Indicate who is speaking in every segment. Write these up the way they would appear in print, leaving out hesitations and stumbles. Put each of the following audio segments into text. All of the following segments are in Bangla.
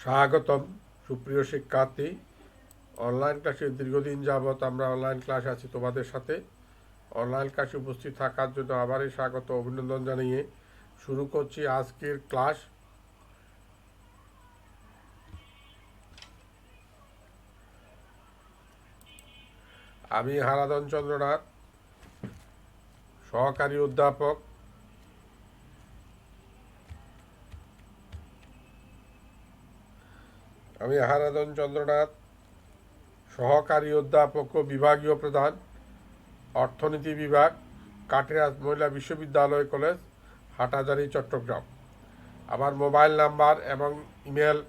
Speaker 1: স্বাগতম সুপ্রিয় শিক্ষার্থী। অনলাইন ক্লাসে দীর্ঘদিন যাবৎ আমরা অনলাইন ক্লাস আছি তোমাদের সাথে। অনলাইন ক্লাসে উপস্থিত থাকার জন্য আবারই স্বাগত অভিনন্দন জানিয়ে শুরু করছি আজকের ক্লাস। আমি হারাধন চন্দ্র নাথ, সহকারী অধ্যাপক। সহকারী অধ্যাপক ও বিভাগীয় প্রধান, অর্থনীতি বিভাগ, কাটিরাজ মহিলা বিশ্ববিদ্যালয় কলেজ, হাটাজারি, চট্টগ্রাম। আমার মোবাইল নাম্বার এবং ইমেল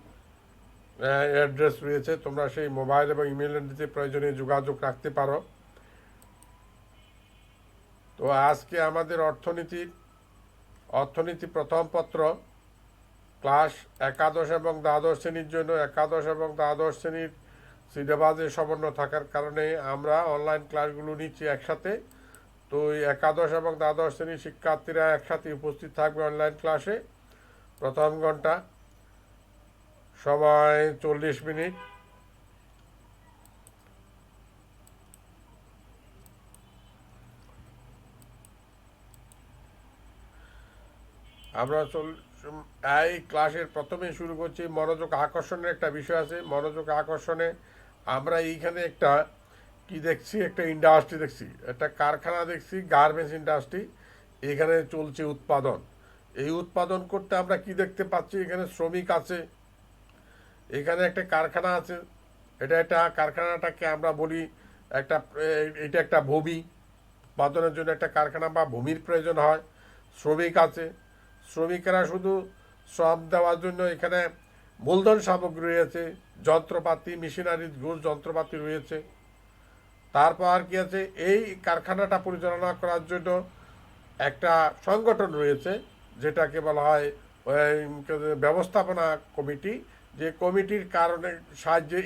Speaker 1: অ্যাড্রেস রয়েছে, তোমরা সেই মোবাইল এবং ইমেল অ্যাড্রেসে প্রয়োজনে যোগাযোগ রাখতে পারো। তো আজকে আমাদের অর্থনীতি প্রথম পত্র ক্লাস একাদশ এবং দ্বাদশ শ্রেণীর জন্য একাদশ এবং দ্বাদশ শ্রেণীর সিলেবাসে সমন্য থাকার কারণে আমরা অনলাইন ক্লাসগুলো নিচ্ছি একসাথে। তো এই একাদশ এবং দ্বাদশ শ্রেণীর শিক্ষার্থীরা একসাথে উপস্থিত থাকবে অনলাইন ক্লাসে। প্রথম ঘন্টা সময় 40 মিনিট। আমরা এই ক্লাসের প্রথমে শুরু করছি মনোযোগ আকর্ষণের একটা বিষয় আছে। মনোযোগ আকর্ষণে আমরা এইখানে একটা কি দেখছি, একটা ইন্ডাস্ট্রি দেখছি, একটা কারখানা দেখছি, গার্মেন্টস ইন্ডাস্ট্রি। এখানে চলছে উৎপাদন। এই উৎপাদন করতে আমরা কি দেখতে পাচ্ছি, এখানে শ্রমিক আছে, এখানে একটা কারখানা আছে। এটা কারখানাটাকে আমরা বলি এটা একটা ভূমি। উৎপাদনের জন্য একটা কারখানা বা ভূমির প্রয়োজন হয়। শ্রমিক আছে, শ্রমিকেরা শুধু শ্রম দেওয়ার জন্য এখানে মূলধন সামগ্রী রয়েছে, যন্ত্রপাতি, মেশিনারি, গুডস, যন্ত্রপাতি রয়েছে। তারপর আর কি আছে, এই কারখানাটা পরিচালনা করার জন্য একটা সংগঠন রয়েছে যেটাকে বলা হয় ব্যবস্থাপনা কমিটি, যে কমিটির কারণে সাহায্যে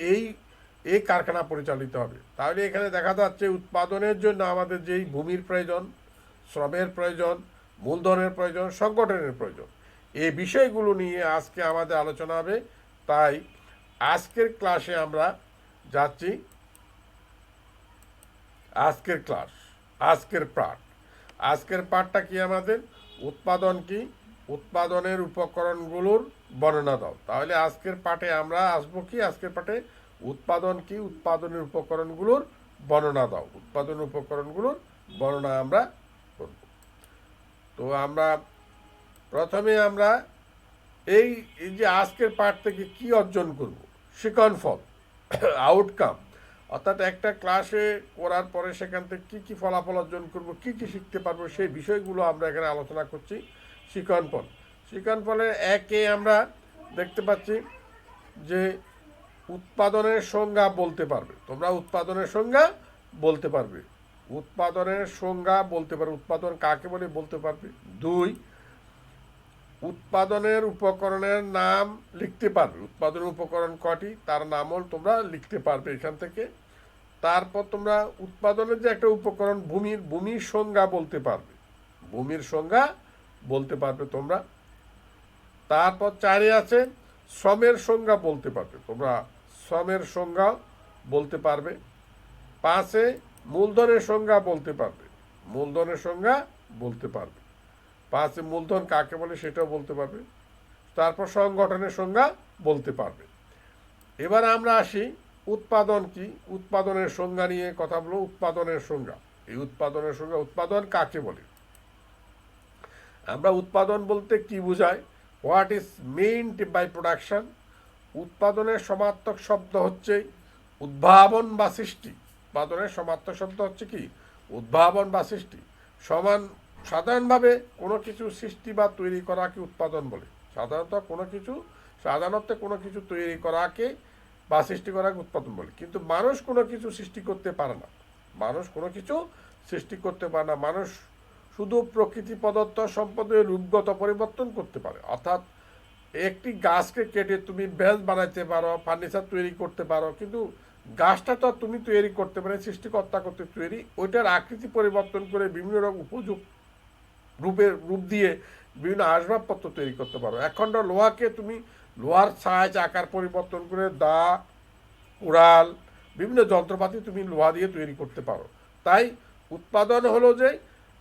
Speaker 1: এই কারখানা পরিচালিত হবে। তাহলে এখানে দেখা যাচ্ছে উৎপাদনের জন্য আমাদের যেই ভূমির প্রয়োজন, শ্রমের প্রয়োজন, মূলধনের প্রয়োজন, সংগঠনের প্রয়োজন, এই বিষয়গুলো নিয়ে আজকে আমাদের আলোচনা হবে। তাই আজকের ক্লাসে আমরা যাচ্ছি। আজকের পাঠটা কি আমাদের উৎপাদন কি, উৎপাদনের উপকরণগুলোর বর্ণনা দাও। তাহলে আজকের পাঠে আমরা আসবো কি, আজকের পাঠে উৎপাদন কি, উৎপাদনের উপকরণগুলোর বর্ণনা দাও। উৎপাদনের উপকরণগুলোর বর্ণনা আমরা করব। তো আমরা প্রথমে এই যে আজকের পাঠ থেকে কি অর্জন করব, শিখন ফল, আউটকাম, অর্থাৎ একটা ক্লাসে করার পরে সেখান থেকে কী কী ফলাফল অর্জন করব, কী কী শিখতে পারবো, সেই বিষয়গুলো আমরা এখানে আলোচনা করছি। শিখন ফলের একে আমরা দেখতে পাচ্ছি যে উৎপাদনের সংজ্ঞা বলতে পারবে। তোমরা উৎপাদনের সংজ্ঞা বলতে পারবে। উৎপাদন কাকে বলে বলতে পারবে। 2, উৎপাদনের উপকরণের নাম লিখতে পারবে। উৎপাদনের উপকরণ কটি তার নামও তোমরা লিখতে পারবে এখান থেকে। তারপর তোমরা উৎপাদনের যে একটা উপকরণ ভূমির সংজ্ঞা বলতে পারবে তোমরা। তারপর 4 আছে শ্রমের সংজ্ঞা বলতে পারবে তোমরা, শ্রমের সংজ্ঞা বলতে পারবে। 5 মূলধনের সংজ্ঞা বলতে পারবে। 5 মূলধন কাকে বলে সেটাও বলতে পারবে। তারপর সংগঠনের সংজ্ঞা বলতে পারবে। এবার আমরা আসি উৎপাদন কি, উৎপাদনের সংজ্ঞা নিয়ে কথা বলবো। উৎপাদন কাকে বলে, আমরা উৎপাদন বলতে কি বুঝাই, what is meant by production. উৎপাদনের সমার্থক শব্দ হচ্ছে উদ্ভাবন বা সৃষ্টি। উৎপাদনের সমার্থক শব্দ হচ্ছে কি, উদ্ভাবন বা সৃষ্টি। সাধারণভাবে কোনো কিছু সৃষ্টি বা তৈরি করাকে উৎপাদন বলে। সাধারণত কোনো কিছু তৈরি করাকে বা সৃষ্টি করাকে উৎপাদন বলে। কিন্তু মানুষ কোনো কিছু সৃষ্টি করতে পারে না। মানুষ শুধু প্রকৃতি প্রদত্ত সম্পদের রূপগত পরিবর্তন করতে পারে। অর্থাৎ একটি গাছকে কেটে তুমি বেঞ্চ বানাইতে পারো, ফার্নিচার তৈরি করতে পারো, কিন্তু গাছটা তো তুমি তৈরি করতে পারে, সৃষ্টিকর্তা করতে তৈরি। ওইটার আকৃতি পরিবর্তন করে বিভিন্ন রকম উপযুক্ত রূপ দিয়ে বিভিন্ন আসবাবপত্র তৈরি করতে পারো। 1 খণ্ড লোহাকে তুমি লোহার সাইজ আকার পরিবর্তন করে দা, কুড়াল, বিভিন্ন যন্ত্রপাতি তুমি লোহা দিয়ে তৈরি করতে পারো। তাই উৎপাদন হলো যে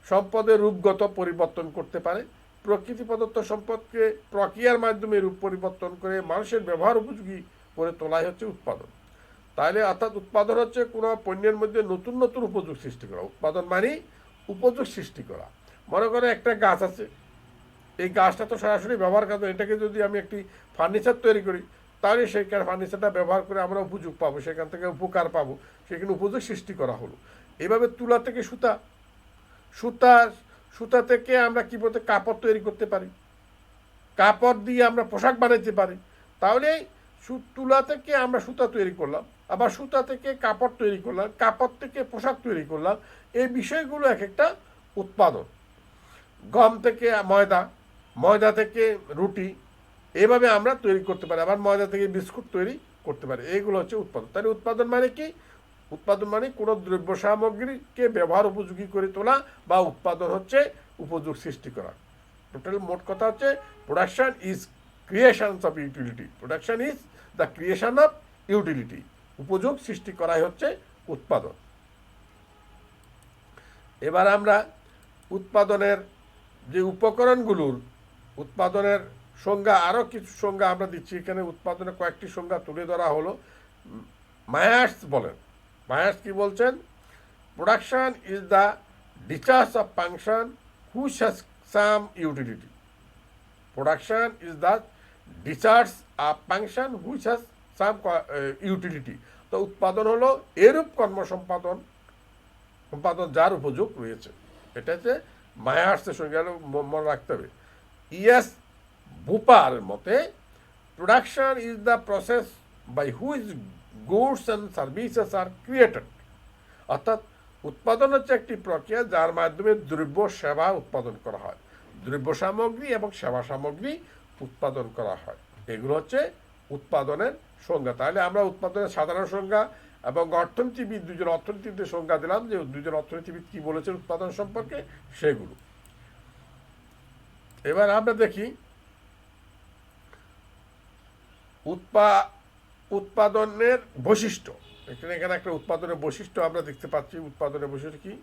Speaker 1: সম্পদের রূপগত পরিবর্তন করতে পারে, প্রকৃতি প্রদত্ত সম্পদকে প্রক্রিয়ার মাধ্যমে রূপ পরিবর্তন করে মানুষের ব্যবহার উপযোগী করে তোলাই হচ্ছে উৎপাদন। তাহলে অর্থাৎ উৎপাদন হচ্ছে কোনো পণ্যের মধ্যে নতুন নতুন উপযোগ সৃষ্টি করা। উৎপাদন মানে উপযোগ সৃষ্টি করা। মনে করো একটা গাছ আছে, এই গাছটা তো সরাসরি ব্যবহার করতে, এটাকে যদি আমি একটি ফার্নিচার তৈরি করি তাহলে সেই ফার্নিচারটা ব্যবহার করে আমরা উপযোগ পাবো, সেখান থেকে উপকার পাবো, সেখানে উপযোগ সৃষ্টি করা হলো। এইভাবে তুলা থেকে সুতা, সুতা সুতা থেকে আমরা কী বলতে কাপড় তৈরি করতে পারি, কাপড় দিয়ে আমরা পোশাক বানাইতে পারি। তাহলে তুলা থেকে আমরা সুতা তৈরি করলাম, আবার সুতা থেকে কাপড় তৈরি করলাম, কাপড় থেকে পোশাক তৈরি করলাম। এই বিষয়গুলো এক একটা উৎপাদন। গম থেকে ময়দা, ময়দা থেকে রুটি, এভাবে আমরা তৈরি করতে পারি। আবার ময়দা থেকে বিস্কুট তৈরি করতে পারি। এইগুলো হচ্ছে উৎপাদন। তাহলে উৎপাদন মানে কি? উৎপাদন মানে কোনো দ্রব্য সামগ্রীকে ব্যবহার উপযোগী করে তোলা, বা উৎপাদন হচ্ছে উপযোগ সৃষ্টি করা। টোটাল মোট কথা হচ্ছে production is creation of utility. Production is the creation of utility. উপযোগ সৃষ্টি করাই হচ্ছে উৎপাদন। এবার আমরা উৎপাদনের যে উপকরণগুলোর উৎপাদনের সংজ্ঞা, আরও কিছু সংজ্ঞা আমরা দিচ্ছি এখানে। উৎপাদনের কয়েকটি সংজ্ঞা তুলে ধরা হলো। মায়ার্স বলেন, মায়ার্স কি বলছেন? Production is the discharge of function which has some utility. Production is the discharge of function which has some utility. তো উৎপাদন হলো এরূপ কর্ম সম্পাদন যার উপযোগ রয়েছে। এটা হচ্ছে মায়ার্সের সঙ্গে মনে রাখতে হবে। ইএস বুপার মতে production is the process by which goods and services are created. অর্থাৎ উৎপাদন হচ্ছে একটি প্রক্রিয়া যার মাধ্যমে দ্রব্য সেবা উৎপাদন করা হয়। দ্রব্য সামগ্রী এবং সেবা সামগ্রী উৎপাদন করা হয়। এগুলো হচ্ছে উৎপাদনের সংজ্ঞা। তাহলে আমরা উৎপাদনের সাধারণ সংজ্ঞা এবং অর্থনীতিবিদ, দুজন অর্থনীতিবিদের সংজ্ঞা দিলাম, যে দুজন অর্থনীতিবিদ কি বলেছেন উৎপাদন সম্পর্কে সেগুলো। এবার আমরা দেখি উৎপাদনের বৈশিষ্ট্য। এখানে একটা উৎপাদনের বৈশিষ্ট্য আমরা দেখতে পাচ্ছি। উৎপাদনের বৈশিষ্ট্য কি?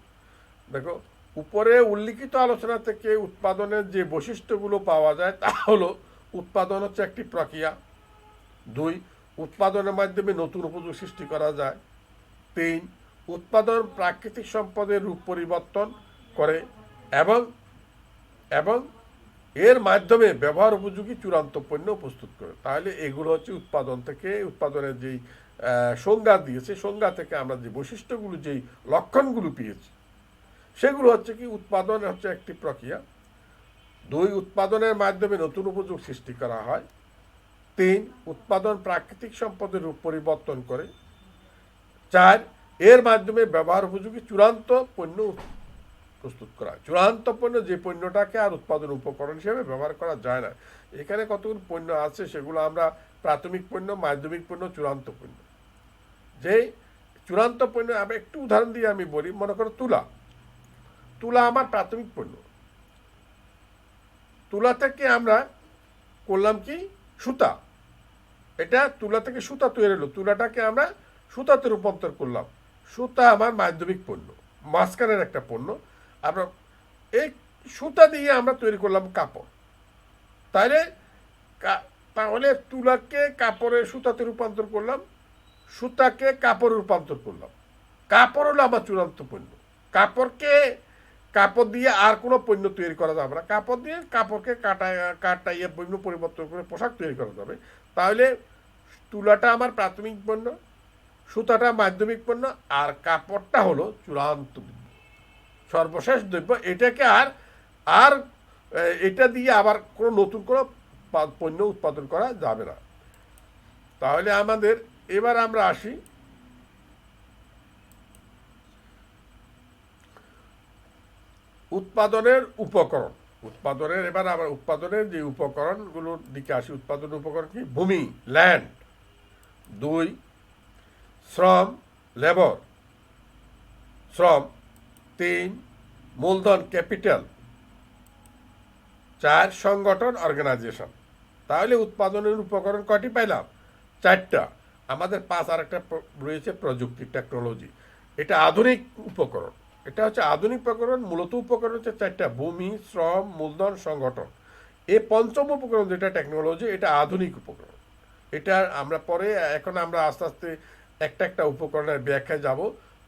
Speaker 1: দেখো, উপরে উল্লিখিত আলোচনা থেকে উৎপাদনের যে বৈশিষ্ট্যগুলো পাওয়া যায় তা হলো: উৎপাদন হচ্ছে একটি প্রক্রিয়া। 2, উৎপাদনের মাধ্যমে নতুন উপযোগ সৃষ্টি করা যায়। 3, উৎপাদন প্রাকৃতিক সম্পদের রূপ পরিবর্তন করে এবং এবং এর মাধ্যমে ব্যবহার উপযোগী চূড়ান্ত পণ্য প্রস্তুত করে। তাহলে এগুলো হচ্ছে উৎপাদন থেকে, উৎপাদনের যেই সংজ্ঞা দিয়েছে, সংজ্ঞা থেকে আমরা যে বৈশিষ্ট্যগুলো, যেই লক্ষণগুলো পেয়েছি, সেগুলো হচ্ছে কি উৎপাদন হচ্ছে একটি প্রক্রিয়া। 2, উৎপাদনের মাধ্যমে নতুন উপযোগ সৃষ্টি করা হয়। 3, উৎপাদন প্রাকৃতিক সম্পদের রূপ পরিবর্তন করে। 4, এর মাধ্যমে ব্যবহার উপযোগী চূড়ান্ত পণ্য প্রস্তুত করা। চূড়ান্ত পণ্য যে পণ্যটাকে আর উৎপাদন উপকরণ হিসেবে ব্যবহার করা যায় না। এখানে কতগুলো পণ্য আছে, সেগুলো আমরা প্রাথমিক পণ্য, মাধ্যমিক পণ্য, চূড়ান্ত পণ্য। যে চূড়ান্ত পণ্য, আমি একটু উদাহরণ দিয়ে আমি বলি। মনে করো তুলা, তুলা আমার প্রাথমিক পণ্য। তুলা থেকে আমরা করলাম কি সুতা। এটা তুলা থেকে সুতা তৈরি হলো, তুলাটাকে আমরা সুতাতে রূপান্তর করলাম। সুতা আমার মাধ্যমিক পণ্য, মাঝখানের একটা পণ্য। আমরা এই সুতা দিয়ে আমরা তৈরি করলাম কাপড়। তাহলে তুলাকে কাপড়ের সুতাতে রূপান্তর করলাম, সুতাকে কাপড়ে রূপান্তর করলাম। কাপড় হলো আমার চূড়ান্ত পণ্য। কাপড় দিয়ে আর কোনো পণ্য তৈরি করা যাবে না। কাপড় দিয়ে কাপড়কে কাটাইয়ে পণ্য পরিবর্তন করে পোশাক তৈরি করা যাবে। তাহলে তুলাটা আমার প্রাথমিক পণ্য, সুতাটা মাধ্যমিক পণ্য, আর কাপড়টা হলো চূড়ান্ত দ্রব্য, সর্বশেষ দ্রব্য। এটাকে আর এটা দিয়ে আবার কোনো নতুন কোনো পণ্য উৎপাদন করা যাবে না। তাহলে আমাদের এবার আমরা আসি উৎপাদনের উপকরণ। এবার আবার উৎপাদনের যে উপকরণগুলোর দিকে আসি। উৎপাদনের উপকরণ কি? ভূমি, ল্যান্ড। 2, শ্রম, লেবার, শ্রম। 3, মূলধন, ক্যাপিটাল। 4, সংগঠন, অর্গানাইজেশন। তাহলে উৎপাদনের উপকরণ কয়টি পাইলাম? 4টা। আমাদের 5 আর একটা রয়েছে প্রযুক্তি, টেকনোলজি। এটা আধুনিক উপকরণ। এটা হচ্ছে আধুনিক উপকরণ। মূলত উপকরণ হচ্ছে 4টা: ভূমি, শ্রম, মূলধন, সংগঠন। এই পঞ্চম উপকরণ যেটা টেকনোলজি, এটা আধুনিক উপকরণ। এটা আমরা পরে, এখন আমরা আস্তে আস্তে একটা একটা উপকরণের ব্যাখ্যায় যাব।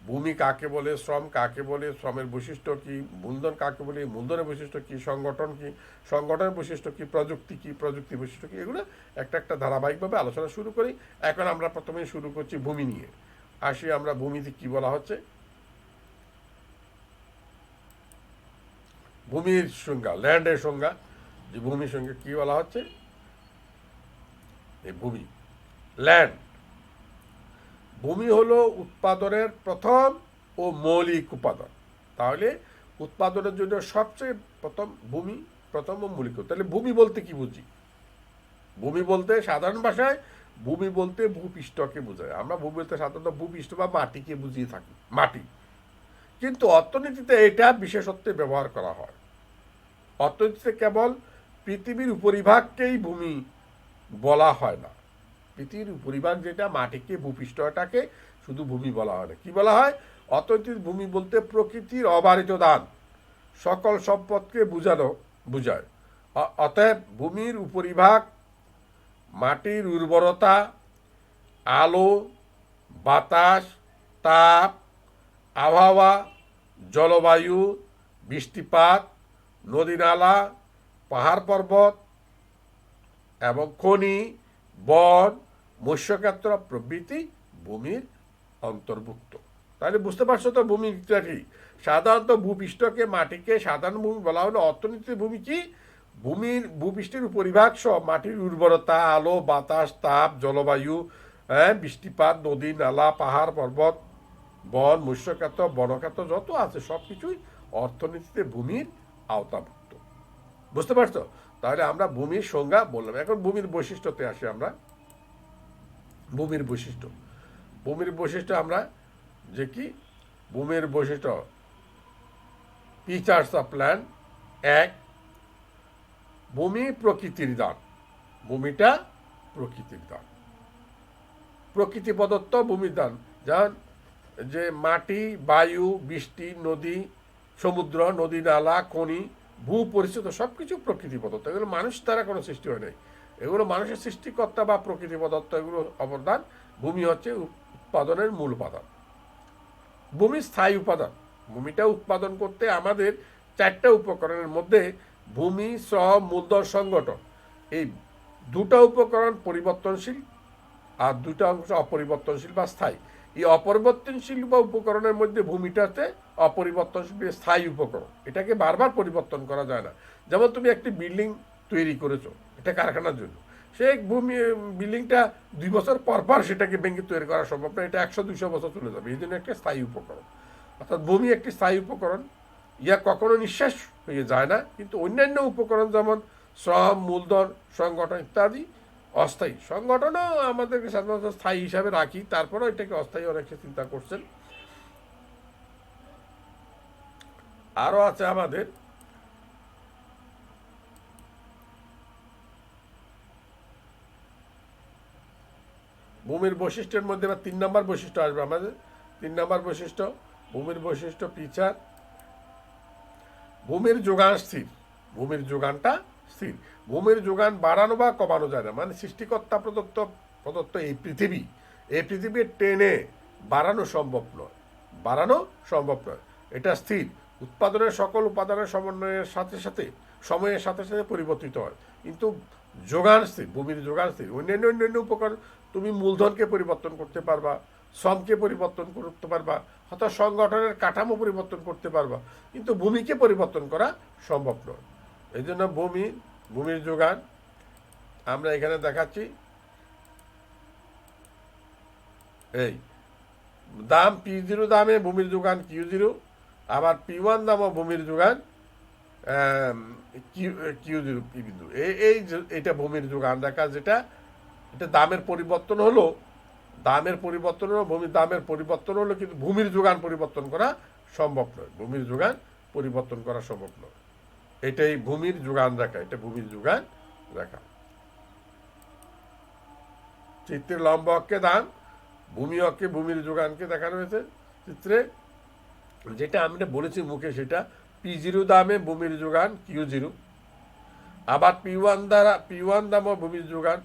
Speaker 1: ভূমি কাকে বলে, শ্রম কাকে বলে, শ্রমের বৈশিষ্ট্য কি, মূলধন কাকে বলে, মূলধনের বৈশিষ্ট্য কি, সংগঠন কি, সংগঠনের বৈশিষ্ট্য কি, প্রযুক্তি কি, প্রযুক্তির বৈশিষ্ট্য কি, এগুলো একটা একটা ধারাবাহিকভাবে আলোচনা শুরু করি। এখন আমরা প্রথমে শুরু করছি ভূমি নিয়ে। আসি আমরা ভূমিতে কি বলা হচ্ছে। ভূমির সংজ্ঞা, ল্যান্ডের সংজ্ঞা, যে ভূমির সঙ্গে কি বলা হচ্ছে, এই ভূমি, ল্যান্ড। ভূমি হলো উৎপাদনের প্রথম ও মৌলিক উপাদান। তাহলে উৎপাদনের জন্য সবচেয়ে প্রথম ভূমি, প্রথম ও মৌলিক। তাহলে ভূমি বলতে কি বুঝি? ভূমি বলতে সাধারণ ভাষায় ভূমি বলতে ভূপৃষ্ঠকে বোঝায়। আমরা ভূমি বলতে সাধারণত ভূপৃষ্ঠ বা মাটিকে বুঝিয়ে থাকি, মাটি। কিন্তু অর্থনীতিতে এটা বিশেষত্বে ব্যবহার করা হয়। অর্থনীতিতে কেবল পৃথিবীর উপরিভাগকেই ভূমি বলা হয় না। পৃথিবীর উপরিভাগ যেটা, মাটিকে, ভূপৃষ্ঠটাকে শুধু ভূমি বলা হয় না। কি বলা হয়? অর্থনীতির ভূমি বলতে প্রকৃতির অবারিত দান, সকল সম্পদকে বুঝায়। অতএব ভূমির উপরিভাগ মাটির উর্বরতা, আলো, বাতাস, তাপ, আবহাওয়া, জলবায়ু, বৃষ্টিপাত, নদী-নালা, পাহাড় পর্বত এবং খনি, বন, মৎস্যক্ষেত্র প্রভৃতি ভূমির অন্তর্ভুক্ত। তাহলে বুঝতে পারছো তো ভূমিটা কি? সাধারণত ভূপৃষ্ঠকে, মাটিকে সাধারণ ভূমি বলা হলো। অর্থনীতির ভূমি কি? ভূপৃষ্ঠের উপরিভাগ সব মাটির উর্বরতা, আলো, বাতাস, তাপ, জলবায়ু, বৃষ্টিপাত, নদী, নালা, পাহাড় পর্বত, বন, মৎস্যক্ষেত্র, বনক্ষেত্র যত আছে সব কিছুই অর্থনীতিতে ভূমির আওতাভুক্ত। বুঝতে পারছো? তাহলে আমরা ভূমির সংজ্ঞা বললাম। এখন ভূমির বৈশিষ্ট্যতে আসি আমরা। ভূমির বৈশিষ্ট্য, ভূমির বৈশিষ্ট্য আমরা যে কি, ভূমির বৈশিষ্ট্য, ফিচার্স অফ ল্যান্ড। 1, ভূমি প্রকৃতির দান। ভূমিটা প্রকৃতির দান, প্রকৃতি প্রদত্ত ভূমির দান। যেমন যে মাটি, বায়ু, বৃষ্টি, নদী, সমুদ্র, নদী, নালা, খনি, ভূ পরিচিত সব কিছু প্রকৃতি প্রদত্ত। এগুলো মানুষ দ্বারা কোনো সৃষ্টি হয় নাই। এগুলো মানুষের সৃষ্টিকর্তা বা প্রকৃতি প্রদত্ত, এগুলো অবদান। ভূমি হচ্ছে উৎপাদনের মূল উপাদান। ভূমি স্থায়ী উপাদান। ভূমিটা উৎপাদন করতে আমাদের 4টা উপকরণের মধ্যে ভূমি, শ্রম, মূলধন, সংগঠন, এই 2টা উপকরণ পরিবর্তনশীল আর 2টা অংশ অপরিবর্তনশীল বা স্থায়ী। এই অপরিবর্তনশীল বা উপকরণের মধ্যে ভূমিটাতে অপরিবর্তনশীল স্থায়ী উপকরণ। এটাকে বারবার পরিবর্তন করা যায় না। যেমন তুমি একটি বিল্ডিং তৈরি করেছো, এটা কারখানার জন্য। সেই বিল্ডিংটা 2 বছর পর পর সেটাকে ভেঙে তৈরি করা সম্ভব না। এটা 100-200 বছর চলে যাবে। এই জন্য একটা স্থায়ী উপকরণ। অর্থাৎ ভূমি একটি স্থায়ী উপকরণ। ইয়া কখনো নিঃশ্বাস হয়ে যায় না। কিন্তু অন্যান্য উপকরণ যেমন শ্রম, মূলধন, সংগঠন ইত্যাদি অস্থায়ী। সংগঠনও আমাদেরকে সাধারণত স্থায়ী হিসাবে রাখি, তারপরেও এটাকে অস্থায়ী অনেকে চিন্তা করছেন। আরও আছে আমাদের ভূমির বৈশিষ্ট্যের মধ্যে বা 3 নম্বর বৈশিষ্ট্য আসবে আমাদের। 3 নম্বর বৈশিষ্ট্য, ভূমির বৈশিষ্ট্য ফিচার। ভূমির যোগান স্থির। ভূমির যোগানটা স্থির। ভূমির যোগান বাড়ানো বা কমানো যায় না। মানে সৃষ্টিকর্তা প্রদত্ত এই পৃথিবীর টেনে বাড়ানো সম্ভব নয়। বাড়ানো সম্ভব নয়। এটা স্থির। উৎপাদনের সকল উপাদানের সমন্বয়ের সাথে সাথে, সময়ের সাথে সাথে পরিবর্তিত হয়। কিন্তু যোগান স্থির, ভূমির যোগান স্থির। অন্যান্য উপকরণ, তুমি মূলধনকে পরিবর্তন করতে পারবা, শ্রমকে পরিবর্তন করতে পারবা, হয়তো সংগঠনের কাঠামো পরিবর্তন করতে পারবা, কিন্তু ভূমিকে পরিবর্তন করা সম্ভব নয়। এই জন্য ভূমির যোগান আমরা এখানে দেখাচ্ছি। এই দাম P0 দামে ভূমির যোগান Q0, আবার P1 দামও ভূমির যোগান Q0 P বিন্দু। এইটা ভূমির যোগান দেখা, যেটা এটা দামের পরিবর্তন হলো, ভূমির দামের পরিবর্তন হলো, কিন্তু ভূমির যোগান পরিবর্তন করা সম্ভব নয়। ভূমির যোগান পরিবর্তন করা সম্ভব নয়। এটাই ভূমির যোগান রেখা। এটা ভূমির যোগান রেখা। চিত্রে লম্ব অক্ষে দান, ভূমি অক্ষে ভূমির যোগানকে দেখানো হয়েছে চিত্রে। যেটা আমরা বলেছি মুখে সেটা P0 দামে ভূমির যোগান Q0, আবার P1 দ্বারা P1 দাম ভূমির যোগান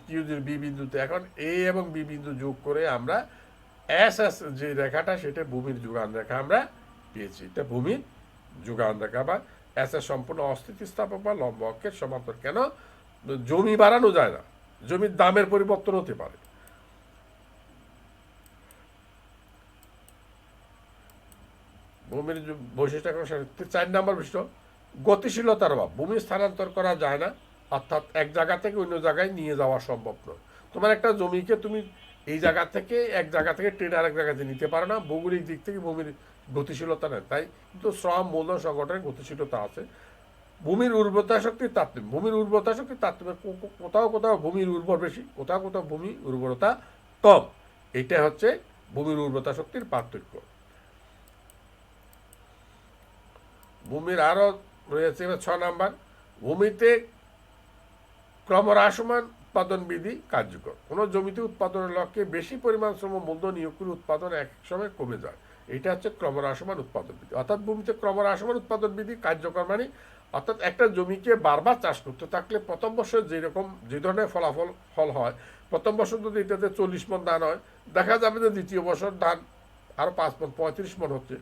Speaker 1: Q0 বি বিন্দুতে। এখন এ এবং বি বিন্দু যোগ করে আমরা এস এস যে রেখাটা সেটা ভূমির যোগান রেখা আমরা পেয়েছি। এটা ভূমির যোগান রেখা বা এস এস সম্পূর্ণ অস্থিতিস্থাপক বা লম্ব অক্ষের সমান্তর। কেন? জমি বাড়ানো যায় না, জমির দামের পরিবর্তন হতে পারে। ভূমির বৈশিষ্ট্য 4 নম্বর বিষয় গতিশীলতার অভাব। ভূমি স্থানান্তর করা যায় না, অর্থাৎ এক জায়গা থেকে অন্য জায়গায় নিয়ে যাওয়া সম্ভব নয়। তোমার একটা জমিকে তুমি এই জায়গা থেকে এক জায়গা থেকে টেনে আরেক জায়গাতে নিতে পারো না, ভৌগোলিক দিক থেকে ভূমির গতিশীলতা নেই। তাই কিন্তু শ্রম মূলধন সংগঠনের গতিশীলতা আছে। ভূমির উর্বরতা শক্তির তারতম্য। ভূমির উর্বরতা শক্তির তারতম্য, কোথাও কোথাও ভূমির উর্বর বেশি, কোথাও কোথাও ভূমির উর্বরতা কম। এটা হচ্ছে ভূমির উর্বরতা শক্তির পার্থক্য। ভূমির আরও রয়েছে 6 নাম্বার, ভূমিতে ক্রমহ্রাসমান উৎপাদন বিধি কার্যকর। কোনো জমিতে উৎপাদনের লক্ষ্যে বেশি পরিমাণ শ্রম মূলধন নিয়োগ করে উৎপাদন এক সময় কমে যায়। এটা হচ্ছে ক্রমহ্রাসমান উৎপাদন বিধি। অর্থাৎ ভূমিতে ক্রমহ্রাসমান উৎপাদন বিধি কার্যকর মানে অর্থাৎ একটা জমিকে বারবার চাষ করতে থাকলে প্রথম বছর যে ধরনের ফল হয়, প্রথম বছর যদি এটাতে 40 মণ ধান হয়, দেখা যাবে যে দ্বিতীয় বছর ধান আরও 5 মণ 35 মণ হচ্ছে,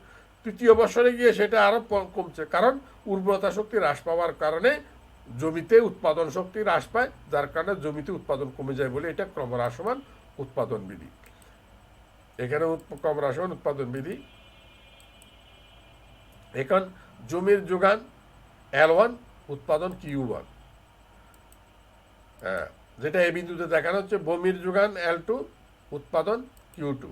Speaker 1: তৃতীয় বছরে গিয়ে সেটা আরও কমছে। কারণ উর্বরতা শক্তি হ্রাস পাওয়ার কারণে জমিতে উৎপাদন শক্তি হ্রাস পায়, যার কারণে জমিতে উৎপাদন কমে যায় বলে এটা ক্রমহ্রাসমান উৎপাদন বিধি। এখানে ক্রমহ্রাসমান উৎপাদন বিধি। এখন জমির যোগান L1, উৎপাদন Q1, হ্যাঁ, যেটা এই বিন্দুতে দেখানো হচ্ছে। ভূমির যোগান L2, উৎপাদন Q2,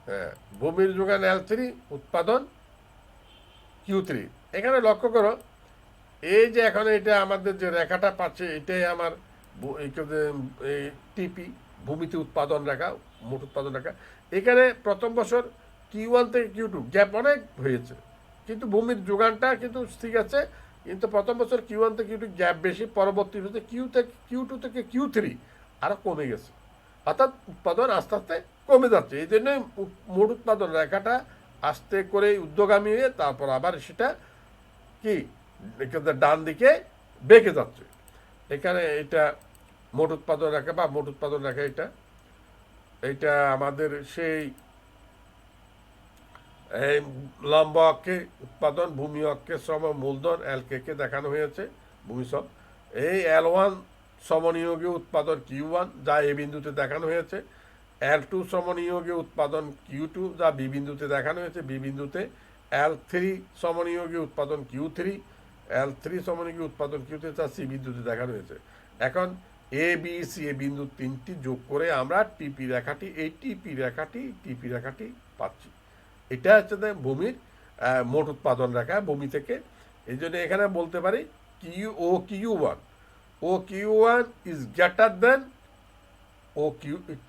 Speaker 1: হ্যাঁ, ভূমির যোগান L3, উৎপাদন Q3। এখানে লক্ষ্য করো, এই যে এখন এটা আমাদের যে রেখাটা পাচ্ছে এটাই আমার টিপি, ভূমিতে উৎপাদন রেখা, মোট উৎপাদন রেখা। এখানে প্রথম বছর Q1 থেকে Q2 গ্যাপ অনেক হয়েছে, কিন্তু ভূমির যোগানটা কিন্তু ঠিক আছে, কিন্তু প্রথম বছর Q1 থেকে Q2 গ্যাপ বেশি, পরবর্তী হচ্ছে Q2 থেকে Q3 আরও কমে গেছে। অর্থাৎ উৎপাদন আস্তে আস্তে কমে যাচ্ছে। এই জন্যই মোট উৎপাদন রেখাটা আস্তে করে ঊর্ধ্বগামী হয়ে তারপর আবার সেটা কি ডান দিকে বেঁকে যাচ্ছে। এখানে এটা মোট উৎপাদন রেখা বা মোট উৎপাদন রেখা, এটা আমাদের সেই লম্ব অক্ষে উৎপাদন, ভূমি অক্ষে শ্রম মূলধন L-কে দেখানো হয়েছে ভূমি শ্রম। এই L1 সমনিয়োগে উৎপাদন Q1 যা এ বিন্দুতে দেখানো হয়েছে, L2 সমনিয়োগে উৎপাদন Q2 যা বি বিন্দুতে দেখানো হয়েছে বি বিন্দুতে, L3 সমনিয়োগে উৎপাদন Q3, L3 সমনিয়োগে উৎপাদন Q3 যা সি বিন্দুতে দেখানো হয়েছে। এখন এ বি সি এ বিন্দু তিনটি যোগ করে আমরা টিপি রেখাটি পাচ্ছি। এটা হচ্ছে ভূমির মোট উৎপাদন রেখা ভূমি থেকে। এই জন্য এখানে বলতে পারি Q1 is greater than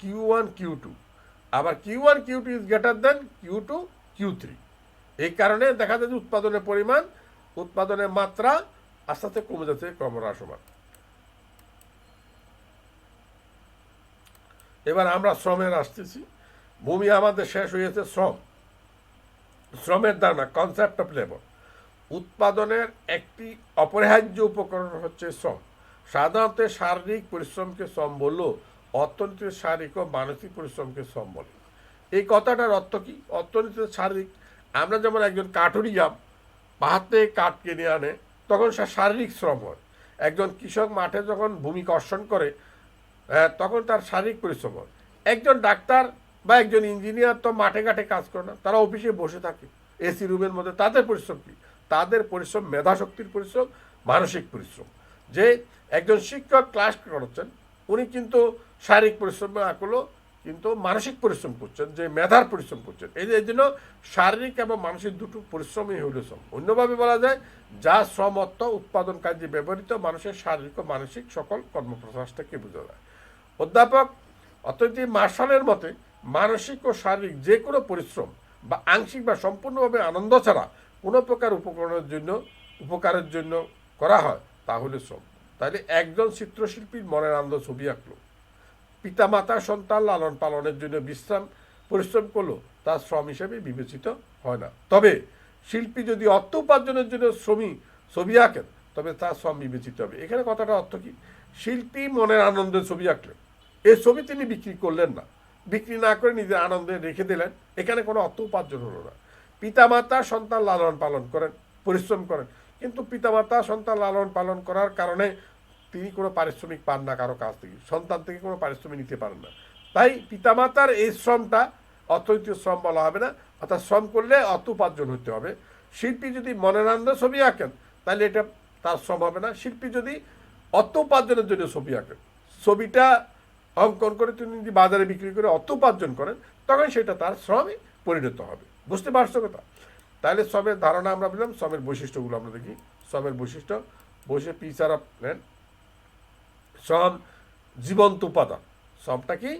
Speaker 1: Q1 Q2, আবার Q1 Q2 is greater than Q2 Q3। এই কারণে দেখা যায় যে উৎপাদনের পরিমাণ, উৎপাদনের মাত্রা আস্তে আস্তে কমে যাচ্ছে ক্রমহ্রাসমান। এবার আমরা শ্রমের আসতেছি। ভূমি আমাদের শেষ হয়েছে শ্রমের ধারণা, কনসেপ্ট অফ লেবার। উৎপাদনের একটি অপরিহার্য উপকরণ হচ্ছে শ্রম। সাধারণত শারীরিক পরিশ্রমকে শ্রম বললেও অর্থনীতির শারীরিক ও মানসিক পরিশ্রমকে শ্রম বলে। এই কথাটার অর্থ কি? অর্থনীতিতে শারীরিক, আমরা যেমন একজন কাঠুরিয়া পাহাড় থেকে কাঠ কিনে আনে, তখন সে শারীরিক শ্রম হয়। একজন কৃষক মাঠে যখন ভূমি কর্ষণ করে, তখন তার শারীরিক পরিশ্রম হয়। একজন ডাক্তার বা একজন ইঞ্জিনিয়ার তো মাঠে ঘাটে কাজ করে না, তারা অফিসে বসে থাকে এসি রুমের মধ্যে। তাদের পরিশ্রম কি? তাদের পরিশ্রম মেধাশক্তির পরিশ্রম, মানসিক পরিশ্রম। যে একজন শিক্ষক ক্লাস করাচ্ছেন, উনি কিন্তু শারীরিক পরিশ্রম না করলেও কিন্তু মানসিক পরিশ্রম করছেন, যে মেধার পরিশ্রম করছেন। এই জন্য শারীরিক এবং মানসিক দুটো পরিশ্রমই হল শ্রম। অন্যভাবে বলা যায়, যা শ্রম অর্থ উৎপাদন কাজে ব্যবহৃত মানুষের শারীরিক ও মানসিক সকল কর্মপ্রচেষ্টাকে বোঝা যায়। অধ্যাপক অর্থনীতি মার্শালের মতে মানসিক ও শারীরিক যে কোনো পরিশ্রম বা আংশিক বা সম্পূর্ণভাবে আনন্দ ছাড়া কোনো প্রকার উপকারের জন্য করা হয়, তাহলে শ্রম। তাহলে একজন চিত্রশিল্পীর মনের আনন্দ ছবি আঁকলো, পিতামাতা সন্তান লালন পালনের জন্য পরিশ্রম করলো, তার শ্রম হিসেবে বিবেচিত হয় না। তবে শিল্পী যদি অর্থ উপার্জনের জন্য ছবি আঁকেন, তবে তার শ্রম বিবেচিত হবে। এখানে কথাটা অর্থ কি? শিল্পী মনের আনন্দের ছবি আঁকলেন, এই ছবি তিনি বিক্রি করলেন না, বিক্রি না করে নিজের আনন্দে রেখে দিলেন, এখানে কোনো অর্থ উপার্জন হলো না। পিতামাতা সন্তান লালন পালন করেন, পরিশ্রম করেন, কিন্তু পিতামাতা সন্তান লালন পালন করার কারণে তিনি কোনো পারিশ্রমিক পান না কারো কাছ থেকে, সন্তান থেকে কোনো পারিশ্রমিক নিতে পারেন না। তাই পিতামাতার এই শ্রমটা অর্থনৈতিক শ্রম বলা হবে না, অর্থাৎ শ্রম করলে অর্থ উপার্জন হতে হবে। শিল্পী যদি মনের আনন্দ ছবি আঁকেন, তাহলে এটা তার শ্রম হবে না। শিল্পী যদি অর্থ উপার্জনের জন্য ছবি আঁকেন, ছবিটা অঙ্কন করে তিনি যদি বাজারে বিক্রি করে অর্থ উপার্জন করেন, তখন সেটা তার শ্রমে পরিণত হবে। বুঝতে পারছো কথা? তাহলে শ্রমের ধারণা আমরা পেলাম। শ্রমের বৈশিষ্ট্যগুলো আমরা দেখি। শ্রমের বৈশিষ্ট্য বসে পিচার অফ নেন। শ্রম জীবন্ত উপাদান। শ্রমটা কি?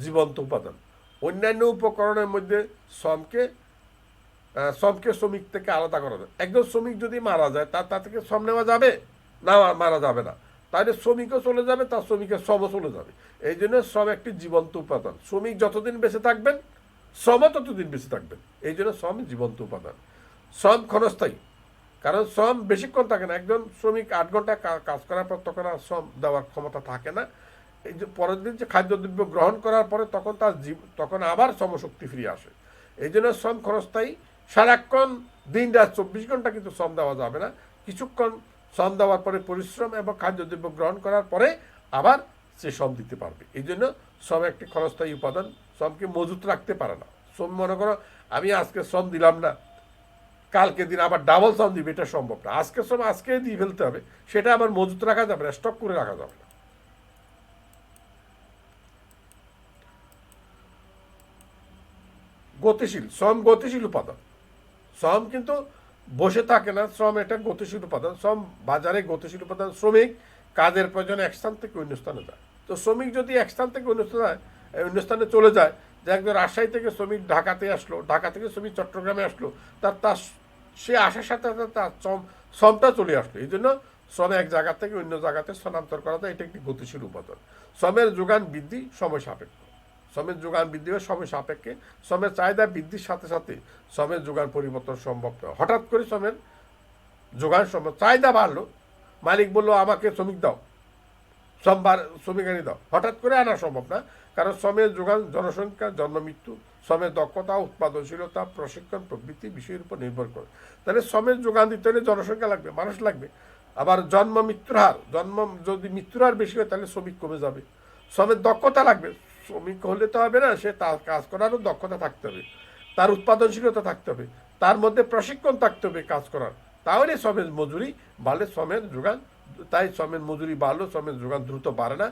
Speaker 1: জীবন্ত উপাদান। অন্যান্য উপকরণের মধ্যে শ্রমকে শ্রমিক থেকে আলাদা করা যায়। একজন শ্রমিক যদি মারা যায়, তার থেকে শ্রম নেওয়া যাবে না? মারা যাবে না। তাহলে শ্রমিকও চলে যাবে, তার শ্রমিকের শ্রমও চলে যাবে। এই জন্য শ্রম একটি জীবন্ত উপাদান। শ্রমিক যতদিন বেঁচে থাকবেন, শ্রমও ততদিন বেঁচে থাকবেন। এই জন্য শ্রম জীবন্ত উপাদান। শ্রম ক্ষণস্থায়ী, কারণ শ্রম বেশিক্ষণ থাকে না। একজন শ্রমিক 8 ঘন্টা কাজ করার পর তখন আর শ্রম দেওয়ার ক্ষমতা থাকে না। এই যে পরের দিন যে খাদ্যদ্রব্য গ্রহণ করার পরে তখন আবার শ্রমশক্তি ফিরে আসে। এই জন্য শ্রম ক্ষণস্থায়ী। সারাক্ষণ দিন রাত 24 ঘন্টা কিন্তু শ্রম দেওয়া যাবে না। কিছুক্ষণ শ্রম দেওয়ার পরে পরিশ্রম এবং খাদ্যদ্রব্য গ্রহণ করার পরে আবার সে শ্রম দিতে পারবে। এই জন্য শ্রম একটি ক্ষণস্থায়ী উপাদান। শ্রমকে মজুত রাখতে পারে না। শ্রম মনে করো আমি আজকে শ্রম দিলাম না, কালকে দিন আবার ডাবল শ্রম দিবে, এটা সম্ভব না। আজকে শ্রম আজকে দিয়ে ফেলতে হবে, সেটা আবার মজুত রাখা যাবে না, স্টক করে রাখা যাবে না। গতিশীল। শ্রম গতিশীল উপাদান। শ্রম কিন্তু বসে থাকে না, শ্রম এটা গতিশীল উপাদান। শ্রম বাজারে গতিশীল উপাদান। শ্রমিক কাজের প্রয়োজনে এক স্থান থেকে অন্য স্থানে যায়। তো শ্রমিক যদি এক স্থান থেকে অন্য স্থানে চলে যায়, যে একজন রাজশাহী থেকে শ্রমিক ঢাকাতে আসলো, ঢাকা থেকে শ্রমিক চট্টগ্রামে আসলো, সে আসার সাথে সাথে তার শ্রমটা চলে আসলো। এই জন্য শ্রম এক জায়গা থেকে অন্য জায়গাতে স্থানান্তর করা যায়, এটা একটি গতিশীল উপাদান। শ্রমের যোগান বৃদ্ধি সময় সাপেক্ষ। শ্রমের যোগান বৃদ্ধি হয় সময় সাপেক্ষে। শ্রমের চাহিদা বৃদ্ধির সাথে সাথে শ্রমের যোগান পরিবর্তন সম্ভব নয়। হঠাৎ করে শ্রমের যোগান সম্ভব। চাহিদা বাড়লো, মালিক বললো আমাকে শ্রমিক দাও, শ্রমিক আনি দাও, হঠাৎ করে আনা সম্ভব না। কারণ শ্রমের যোগান জনসংখ্যা, জন্ম মৃত্যু, শ্রমের দক্ষতা, উৎপাদনশীলতা, প্রশিক্ষণ প্রভৃতি বিষয়ের উপর নির্ভর করে। তাহলে শ্রমের যোগান দিতে হলে জনসংখ্যা লাগবে, মানুষ লাগবে। আবার জন্ম মৃত্যুর হার, যদি মৃত্যুর হার বেশি হয় তাহলে শ্রমিক কমে যাবে। শ্রমের দক্ষতা লাগবে, শ্রমিক হলে তো হবে না, সে তার কাজ করারও দক্ষতা থাকতে হবে, তার উৎপাদনশীলতা থাকতে হবে, তার মধ্যে প্রশিক্ষণ থাকতে হবে কাজ করার। তাহলে শ্রমের মজুরি বাড়লে শ্রমের যোগান, তাই শ্রমের মজুরি বাড়লো, শ্রমের যোগান দ্রুত বাড়ে না।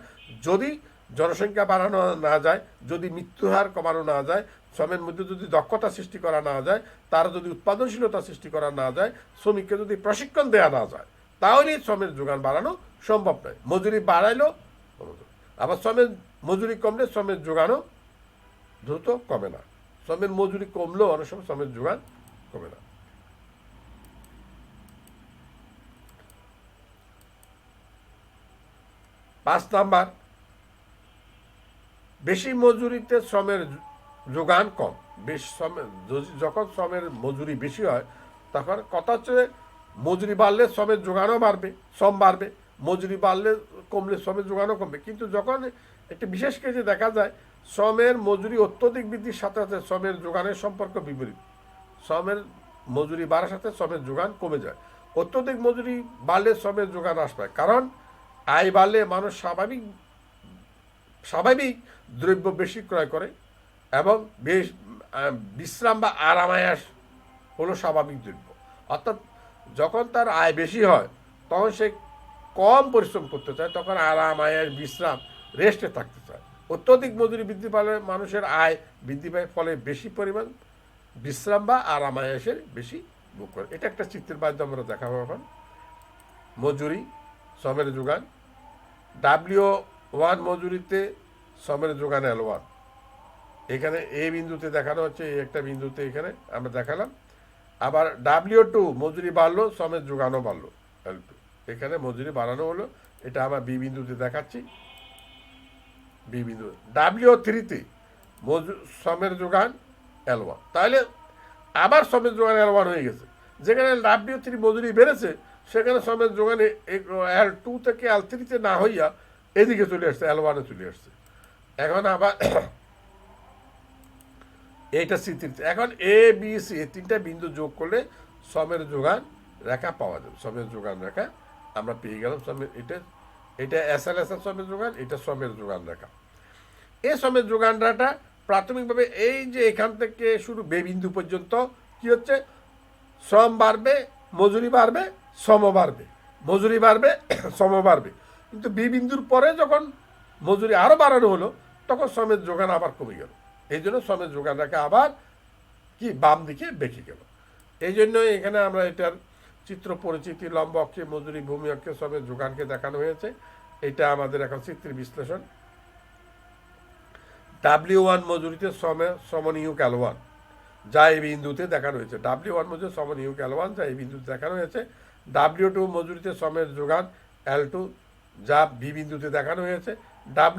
Speaker 1: যদি জনসংখ্যা বাড়ানো না যায়, যদি মৃত্যুর হার কমানো না যায়, শ্রমের মধ্যে যদি দক্ষতা সৃষ্টি করা না যায়, তার যদি উৎপাদনশীলতা সৃষ্টি করা না যায়, শ্রমিককে যদি প্রশিক্ষণ দেওয়া না যায়, তাহলেই শ্রমের যোগান বাড়ানো সম্ভব নয়। মজুরি বাড়াইলো, আবার শ্রমের মজুরি কমলে শ্রমের যোগানও দ্রুত কমে না। শ্রমের মজুরি কমলেও অনেক সময় শ্রমের যোগান কমে না। 5 নাম্বার, বেশি মজুরিতে শ্রমের যোগান কম। যখন শ্রমের মজুরি বেশি হয়, তখন কথা হচ্ছে মজুরি বাড়লে শ্রমের যোগানও বাড়বে, শ্রম বাড়বে। মজুরি বাড়লে কমলে শ্রমের যোগানও কমবে। কিন্তু যখন একটি বিশেষ কেসে দেখা যায় শ্রমের মজুরি অত্যধিক বৃদ্ধির সাথে সাথে শ্রমের যোগানের সম্পর্ক বিপরীত। শ্রমের মজুরি বাড়ার সাথে শ্রমের যোগান কমে যায়। অত্যধিক মজুরি বাড়লে শ্রমের যোগান হ্রাস পায়, কারণ আয় বাড়লে মানুষ স্বাভাবিক দ্রব্য বেশি ক্রয় করে এবং বিশ্রাম বা আরামায়াস হলো স্বাভাবিক দ্রব্য। অর্থাৎ যখন তার আয় বেশি হয়, তখন সে কম পরিশ্রম করতে চায়, তখন আরামায়াস, বিশ্রাম, রেস্টে থাকতে চায়। অত্যধিক মজুরি বৃদ্ধি পালে মানুষের আয় বৃদ্ধি পায়, ফলে বেশি পরিমাণ বিশ্রাম বা আরামায়াসের বেশি ভোগ করে। এটা একটা চিত্রের মাধ্যমে আমরা দেখাবো। এখন মজুরি, শ্রমের যোগান। W1 মজুরিতে শ্রমের যোগান L1, এখানে এ বিন্দুতে দেখানো হচ্ছে, এই একটা বিন্দুতে এখানে আমরা দেখালাম। আবার W2 মজুরি বাড়লো, শ্রমের যোগানও বাড়লো L2। এখানে মজুরি বাড়ানো হলো, এটা আমার বি বিন্দুতে দেখাচ্ছি। বি বিন্দু W3-তে শ্রমের যোগান L1, তাহলে আবার শ্রমের যোগান L1 হয়ে গেছে। যেখানে W3 মজুরি বেড়েছে সেখানে শ্রমের যোগান L2 থেকে L3-তে না হইয়া এদিকে চলে আসছে, L1-এ চলে আসছে। এখন আবার এইটা C3-তে, এখন ABC এই তিনটা বিন্দু যোগ করলে শ্রমের যোগান রেখা পাওয়া যাবে। শ্রমের যোগান রেখা আমরা পেয়ে গেলাম। শ্রমের এটা SLS শ্রমের যোগান, এটা শ্রমের যোগান রেখা। এই শ্রমের যোগান রেখাটা প্রাথমিকভাবে এই যে এখান থেকে শুরু বে বিন্দু পর্যন্ত কি হচ্ছে, শ্রম বাড়বে, মজুরি বাড়বে, শ্রম বাড়বে, মজুরি বাড়বে, শ্রম বাড়বে। কিন্তু বি বিন্দুর পরে যখন মজুরি আরও বাড়ানো হলো তখন শ্রমের যোগান আবার কমে গেল। এই জন্য শ্রমের যোগান রেখা আবার কি বাম দিকে বেঁকে গেল। এই জন্য এখানে আমরা এটার চিত্র পরিচিতি, লম্ব অক্ষে মজুরি, ভূমি অক্ষে শ্রমের যোগানকে দেখানো হয়েছে। এটা আমাদের এখন চিত্রের বিশ্লেষণ। W1 মজুরিতে শ্রমনিয়োগ L1 যা এই বিন্দুতে দেখানো হয়েছে। W1 মজুরি শ্রমনিয়োগ L1 যা এই বিন্দুতে দেখানো হয়েছে। W2 মজুরিতে শ্রমের যোগান L2 যা বি বিন্দুতে দেখানো হয়েছে।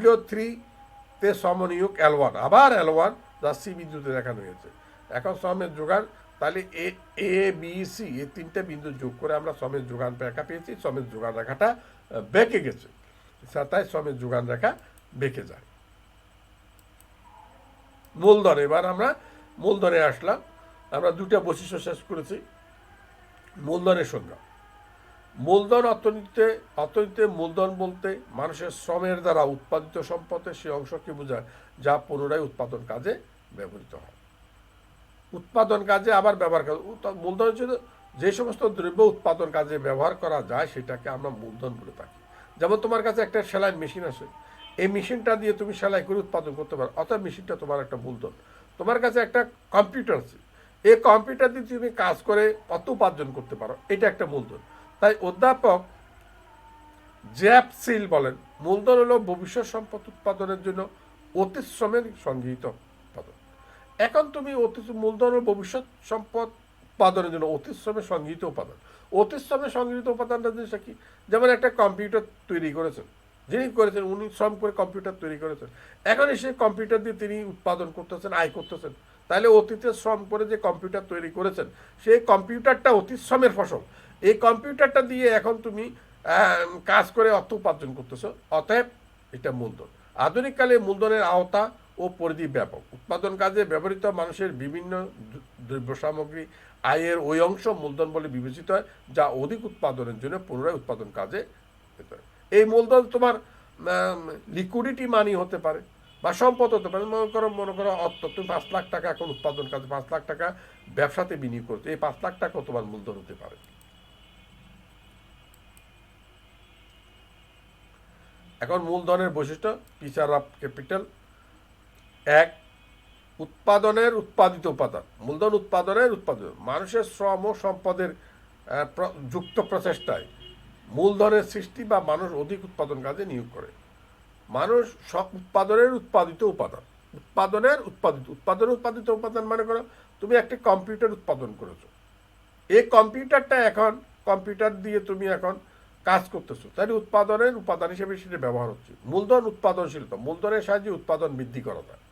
Speaker 1: W3-তে শ্রমনিয়োগ L1 আবার L1 যা সি বিন্দুতে দেখানো হয়েছে। এখন শ্রমের যোগান, তাহলে ABC এই তিনটে বিন্দু যোগ করে আমরা শ্রমের যোগান রেখা পেয়েছি। শ্রমের যোগান রেখাটা বেঁকে গেছে, তাই শ্রমের যোগান রেখা বেঁকে যায়। মূলধন, এবার আমরা মূলধনে আসলাম। আমরা দুটা বৈশিষ্ট্য শেষ করেছি। মূলধনের সংজ্ঞা। মূলধন অর্থনীতিতে মূলধন বলতে মানুষের শ্রমের দ্বারা উৎপাদিত সম্পদের সেই অংশকে বোঝায় যা পুনরায় উৎপাদন কাজে ব্যবহৃত হয়। উৎপাদন কাজে আবার ব্যবহার করা, মূলধন হচ্ছে যে সমস্ত দ্রব্য উৎপাদন কাজে ব্যবহার করা যায় সেটাকে আমরা মূলধন বলে থাকি। যেমন তোমার কাছে একটা সেলাই মেশিন আছে, এই মেশিনটা দিয়ে তুমি সেলাই করে উৎপাদন করতে পারো, অর্থাৎ মেশিনটা তোমার একটা মূলধন। তোমার কাছে একটা কম্পিউটার আছে, এই কম্পিউটার দিয়ে তুমি কাজ করে অর্থ উপার্জন করতে পারো, এটা একটা মূলধন। তাই অধ্যাপক জ্যাপ সিল বলেন, মূলধন হলো ভবিষ্যৎ সম্পদ উৎপাদনের জন্য অতীত শ্রমের সংগৃহীত উৎপাদন। এখন তুমি মূলধন হলো ভবিষ্যৎ সম্পদ উৎপাদনের জন্য অতীত শ্রমে সংগৃহীত উপাদান। অতীত শ্রমে সংগৃহীত উপাদানটা জিনিসটা কি? যেমন একটা কম্পিউটার তৈরি করেছেন, যিনি করেছেন উনি শ্রম করে কম্পিউটার তৈরি করেছেন, এখন এসে কম্পিউটার দিয়ে তিনি উৎপাদন করতেছেন, আয় করতেছেন। তাহলে অতীতে শ্রম করে যে কম্পিউটার তৈরি করেছেন সেই কম্পিউটারটা অতীত শ্রমের ফসল। এই কম্পিউটারটা দিয়ে এখন তুমি কাজ করে অর্থ উপার্জন করতেছ, অতএব এটা মূলধন। আধুনিককালে মূলধনের আওতা ও পরিধি ব্যাপক। উৎপাদন কাজে ব্যবহৃত মানুষের বিভিন্ন দ্রব্য সামগ্রী আয়ের ওই অংশ মূলধন বলে বিবেচিত হয় যা অধিক উৎপাদনের জন্য পুনরায় উৎপাদন কাজে যেতে হয়। এই মূলধন তোমার লিকুইডিটি মানি হতে পারে বা সম্পদ হতে পারে। মনে করো অর্থ, তুমি 5 লাখ টাকা এখন উৎপাদন কাজে 5 লাখ টাকা ব্যবসাতে বিনিয়োগ করতে, এই 5 লাখ টাকাও তোমার মূলধন হতে পারে। এখন মূলধনের বৈশিষ্ট্য, ফিচার অফ ক্যাপিটাল। 1, উৎপাদনের উৎপাদিত উপাদান। মূলধন উৎপাদনের উৎপাদিত, মানুষের শ্রম ও সম্পদের যুক্ত প্রচেষ্টায় মূলধনের সৃষ্টি বা মানুষ অধিক উৎপাদন কাজে নিয়োগ করে। মানুষ উৎপাদনের উৎপাদিত উপাদান। উৎপাদনের উৎপাদিত উপাদান মানে করো তুমি একটা কম্পিউটার উৎপাদন করেছো, এই কম্পিউটারটা এখন কম্পিউটার দিয়ে তুমি এখন কাজ করতেছো, তাহলে উৎপাদনের উপাদান হিসেবে সেটা ব্যবহার হচ্ছে। মূলধন উৎপাদনশীলতা, মূলধনের সাহায্যে উৎপাদন বৃদ্ধি করা যায়।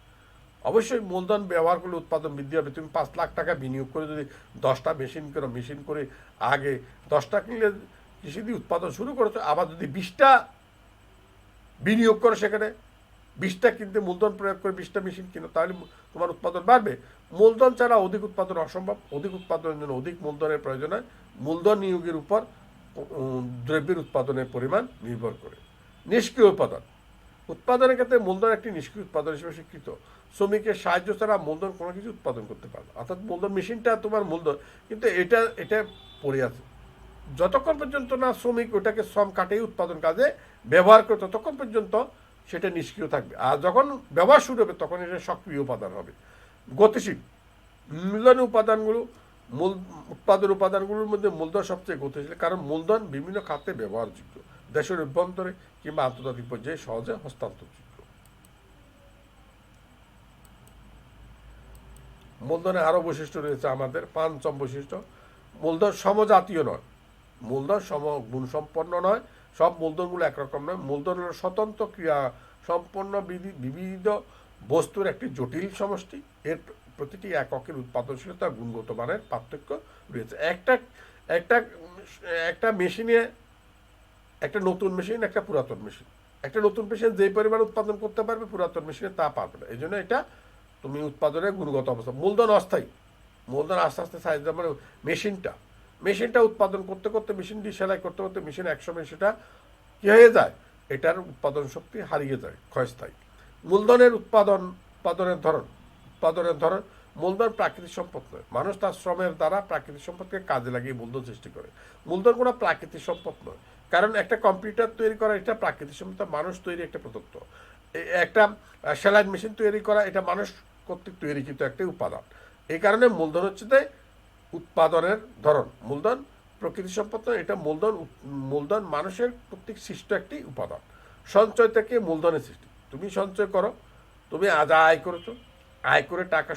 Speaker 1: অবশ্যই মূলধন ব্যবহার করলে উৎপাদন বৃদ্ধি হবে। তুমি 5 লাখ টাকা বিনিয়োগ করে যদি 10টা মেশিন করো, মেশিন করে আগে 10টা কিনলে কৃষি দিয়ে উৎপাদন শুরু করেছো, আবার যদি 20টা বিনিয়োগ করো, সেখানে 20টা কিনতে মূলধন প্রয়োগ করে 20টা মেশিন কিনো, তাহলে তোমার উৎপাদন বাড়বে। মূলধন ছাড়া অধিক উৎপাদন অসম্ভব। অধিক উৎপাদনের জন্য অধিক মূলধনের প্রয়োজন হয়। মূলধন নিয়োগের উপর দ্রব্যের উৎপাদনের পরিমাণ নির্ভর করে। নিষ্ক্রিয় উপাদান, উৎপাদনের ক্ষেত্রে মূলধন একটি নিষ্ক্রিয় উৎপাদন হিসেবে স্বীকৃত। শ্রমিকের সাহায্য ছাড়া মূলধন কোনো কিছু উৎপাদন করতে পারে না। অর্থাৎ মূলধন মেশিনটা তোমার মূলধন, কিন্তু এটা পড়ে আছে। যতক্ষণ পর্যন্ত না শ্রমিক ওটাকে শ্রম কাটিয়ে উৎপাদন কাজে ব্যবহার করে ততক্ষণ পর্যন্ত সেটা নিষ্ক্রিয় থাকবে, আর যখন ব্যবহার শুরু হবে তখন এটা সক্রিয় উপাদান হবে। গতিশীল, মূলধন উপাদানগুলো উৎপাদন উপাদানগুলোর মধ্যে মূলধন সবচেয়ে গতিশীল, কারণ মূলধন বিভিন্ন খাতে ব্যবহারযোগ্য, দেশের অভ্যন্তরে কিংবা আন্তর্জাতিক পর্যায়ে সহজে হস্তান্তরযোগ্য। মূলধনের আরও বৈশিষ্ট্য রয়েছে আমাদের। 5ম বৈশিষ্ট্য, মূলধন সমজাতীয় নয়। মূলধন গুণসম্পন্ন নয়, সব মূলধনগুলো একরকম নয়। মূলধন হলো স্বতন্ত্র ক্রিয়া সম্পন্ন বিবিধ বস্তুর একটি জটিল সমষ্টি। এর প্রতিটি এককের উৎপাদনশীলতা গুণগত মানের পার্থক্য রয়েছে। একটা একটা একটা মেশিনে, একটা নতুন মেশিন, একটা পুরাতন মেশিন, একটা নতুন মেশিন যেই পরিমাণ উৎপাদন করতে পারবে পুরাতন মেশিনে তা পারবে না। এই জন্য এটা তুমি উৎপাদনের গুণগত অবস্থা। মূলধন অস্থায়ী, মূলধন আস্তে আস্তে সাইজ, মানে মেশিনটা উৎপাদন করতে করতে, মেশিনটি সেলাই করতে করতে মেশিন একসময় সেটা কী হয়ে যায়, এটার উৎপাদন শক্তি হারিয়ে যায়, ক্ষয়স্থায়ী। মূলধনের উৎপাদনের ধরন মূলধন প্রাকৃতিক সম্পদ নয়, মানুষ তার শ্রমের দ্বারা প্রাকৃতিক সম্পদকে কাজে লাগিয়ে মূলধন সৃষ্টি করে। মূলধন কোনো প্রাকৃতিক সম্পদ নয়, কারণ একটা কম্পিউটার তৈরি করা এটা প্রাকৃতিক সম্পদ, মানুষ তৈরি একটা প্রদত্ত। একটা সেলাই মেশিন তৈরি করা এটা মানুষ কর্তৃক তৈরি কিন্তু একটা উপাদান। এই কারণে মূলধন হচ্ছে উৎপাদনের ধরন। মূলধন প্রকৃতি সম্পদ নয়, এটা মূলধন মানুষের কর্তৃক সৃষ্ট একটি উপাদান। সঞ্চয় থেকে মূলধনের সৃষ্টি। তুমি সঞ্চয় করো, তুমি আয় করেছো, আয় করে টাকা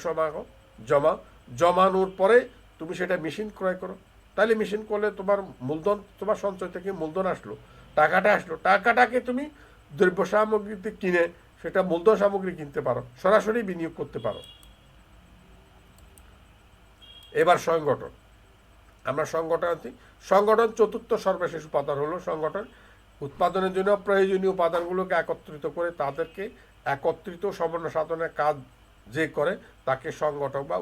Speaker 1: জমানোর পরে তুমি সেটা মেশিন ক্রয় করো। তাহলে মেশিন করলে তোমার মূলধন, তোমার সঞ্চয় থেকে মূলধন আসলো, টাকাটাকে তুমি দ্রব্য সামগ্রীতে কিনে সেটা মূলধন সামগ্রী কিনতে পারো, সরাসরি বিনিয়োগ করতে পারো। এবার সংগঠন, আমরা সংগঠন আছি। সংগঠন চতুর্থ সর্বশেষ উপাদান হলো সংগঠন। উৎপাদনের জন্য প্রয়োজনীয় উপাদানগুলোকে একত্রিত করে তাদেরকে একত্রিত সমন্বয় সাধনের কাজ যে করে তাকে সংগঠক বা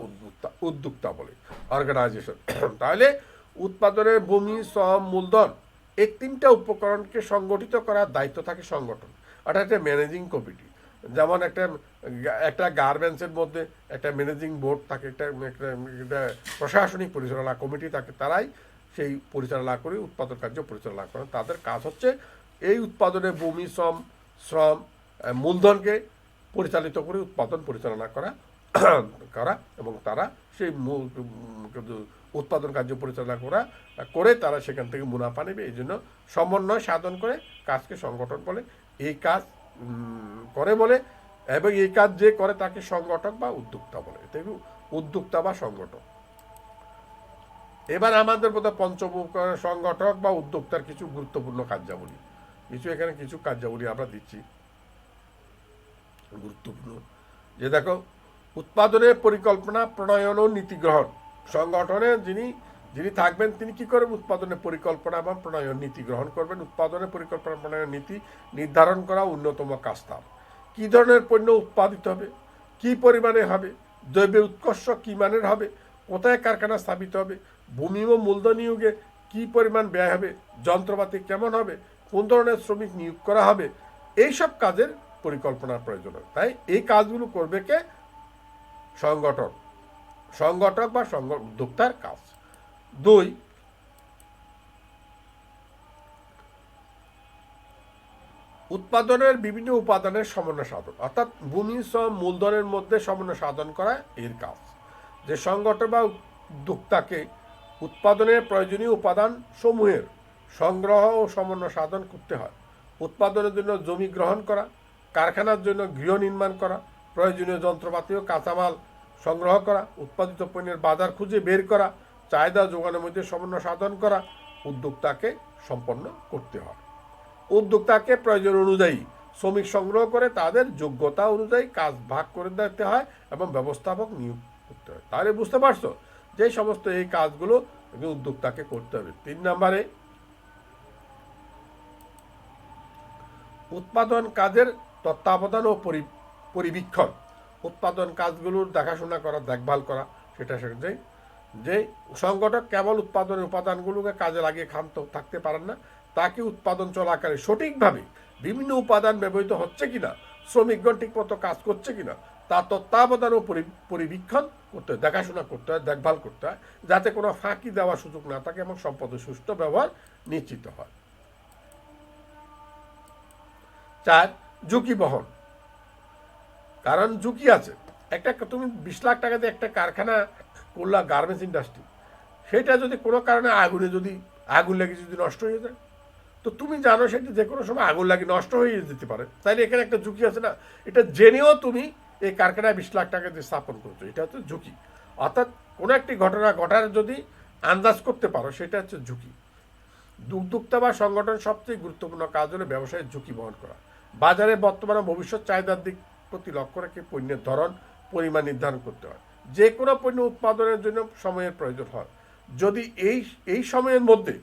Speaker 1: উদ্যোক্তা বলে, অর্গানাইজেশন। তাহলে উৎপাদনের ভূমি, শ্রম, মূলধন এই তিনটা উপকরণকে সংগঠিত করার দায়িত্ব থাকে সংগঠন, অর্থাৎ একটা ম্যানেজিং কমিটি। যেমন একটা গার্মেন্টসের মধ্যে একটা ম্যানেজিং বোর্ড থাকে, একটা প্রশাসনিক পরিচালনা কমিটি থাকে, তারাই সেই পরিচালনা করে উৎপাদন কার্য পরিচালনা করেন। তাদের কাজ হচ্ছে এই উৎপাদনের ভূমি, শ্রম, মূলধনকে পরিচালিত করে উৎপাদন পরিচালনা করা এবং তারা সেই উৎপাদন কার্য পরিচালনা করে তারা সেখান থেকে মুনাফা নেবে। এই জন্য সমন্বয় সাধন করে কাজকে সংগঠন বলে। এই কাজ করে বলে এবং এই কাজ যে করে তাকে সংগঠক বা উদ্যোক্তা বলে। উদ্যোক্তা বা সংগঠক। এবার আমাদের বোধহয় পঞ্চম সংগঠক বা উদ্যোক্তার কিছু গুরুত্বপূর্ণ কার্যাবলী, এখানে কিছু কার্যাবলী আমরা দিচ্ছি গুরুত্বপূর্ণ। যে দেখো, উৎপাদনের পরিকল্পনা প্রণয়ন ও নীতি গ্রহণ। সংগঠনে যিনি থাকবেন তিনি কি করবেন, উৎপাদনের পরিকল্পনা এবং প্রণয়ন নীতি গ্রহণ করবেন। উৎপাদনের পরিকল্পনা প্রণয়ন নীতি নির্ধারণ করা অন্যতম কাজ তার। কী ধরনের পণ্য উৎপাদিত হবে, কি পরিমাণে হবে, দ্রব্যের উৎকর্ষ কী মানের হবে, কোথায় কারখানা স্থাপিত হবে, ভূমি ও মূলধন নিয়োগে কী পরিমাণ ব্যয় হবে, যন্ত্রপাতি কেমন হবে, কোন ধরনের শ্রমিক নিয়োগ করা হবে, এইসব কাজের পরিকল্পনার প্রয়োজন হয়। তাই এই কাজগুলো করবে কে, সংগঠক বা উদ্যোক্তার কাজ। 2, উৎপাদনের বিভিন্ন উপাদানের সমন্বয় সাধন, অর্থাৎ ভূমি, শ্রম, মূলধনের মধ্যে সমন্বয় সাধন করা এর কাজ। যে সংগঠক বা উদ্যোক্তাকে উৎপাদনের প্রয়োজনীয় উপাদান সমূহের সংগ্রহ ও সমন্বয় সাধন করতে হয়। উৎপাদনের জন্য জমি গ্রহণ করা, কারখানার জন্য গৃহ নির্মাণ করা, প্রয়োজনীয় যন্ত্রপাতি ও কাঁচামাল সংগ্রহ করা, উৎপাদিত পণ্যের বাজার খুঁজে বের করা, চাহিদা যোগানের মধ্যে সমন্বয় সাধন করা উদ্যোক্তাকে সম্পন্ন করতে হয়। উদ্যোক্তাকে প্রয়োজন অনুযায়ী শ্রমিক সংগ্রহ করে তাদের যোগ্যতা অনুযায়ী কাজ ভাগ করে দিতে হয় এবং ব্যবস্থাপক নিয়োগ করতে হয়। তাহলে বুঝতে পারছো যে সমস্ত এই কাজগুলো উদ্যোক্তাকে করতে হবে। 3 নম্বরে, উৎপাদন কাজের তত্ত্বাবধান ও পরিবীক্ষণ। উৎপাদন কাজগুলোর দেখাশোনা করা, দেখভাল করা, সেটা যে সংগঠক কেবল উৎপাদনের উপাদানগুলোকে কাজে লাগিয়ে ক্ষান্ত থাকতে পারেন না, তাকে উৎপাদন চলাকালে সঠিকভাবে বিভিন্ন উপাদান ব্যবহৃত হচ্ছে কিনা, শ্রমিকগণ ঠিকমতো কাজ করছে কিনা তা তত্ত্বাবধান ও পরিবীক্ষণ করতে হয়, দেখাশোনা করতে হয়, দেখভাল করতে হয়, যাতে কোনো ফাঁকি দেওয়ার সুযোগ না থাকে এবং সম্পদের সুষ্ঠু ব্যবহার নিশ্চিত হয়। 4, ঝুঁকি বহন। কারণ ঝুঁকি আছে। তুমি 20 লাখ টাকা দিয়ে একটা কারখানা করলা, গার্মেন্টস ইন্ডাস্ট্রি, সেটা যদি কোনো কারণে আগুন লেগে যদি নষ্ট হয়ে যায়, তো তুমি জানো সেটা যে কোনো সময় আগুন লাগে নষ্ট হয়ে যেতে পারে। তাইলে এখানে একটা ঝুঁকি আছে না, এটা জেনেও তুমি এই কারখানায় 20 লাখ টাকা দিয়ে স্থাপন করছো, এটা হচ্ছে ঝুঁকি। অর্থাৎ কোনো একটি ঘটনা ঘটার যদি আন্দাজ করতে পারো সেটা হচ্ছে ঝুঁকি। উদ্যোক্তা বা সংগঠন সবচেয়ে গুরুত্বপূর্ণ কাজ হলো ব্যবসায়ের ঝুঁকি বহন করা। বাজারে বর্তমানে ভবিষ্যৎ চাহিদার দিক প্রতি লক্ষ্য রেখে পণ্যের ধরন পরিমাণ নির্ধারণ করতে হয়। যে কোনো পণ্য উৎপাদনের জন্য সময়ের প্রয়োজন হয়। যদি এই সময়ের মধ্যে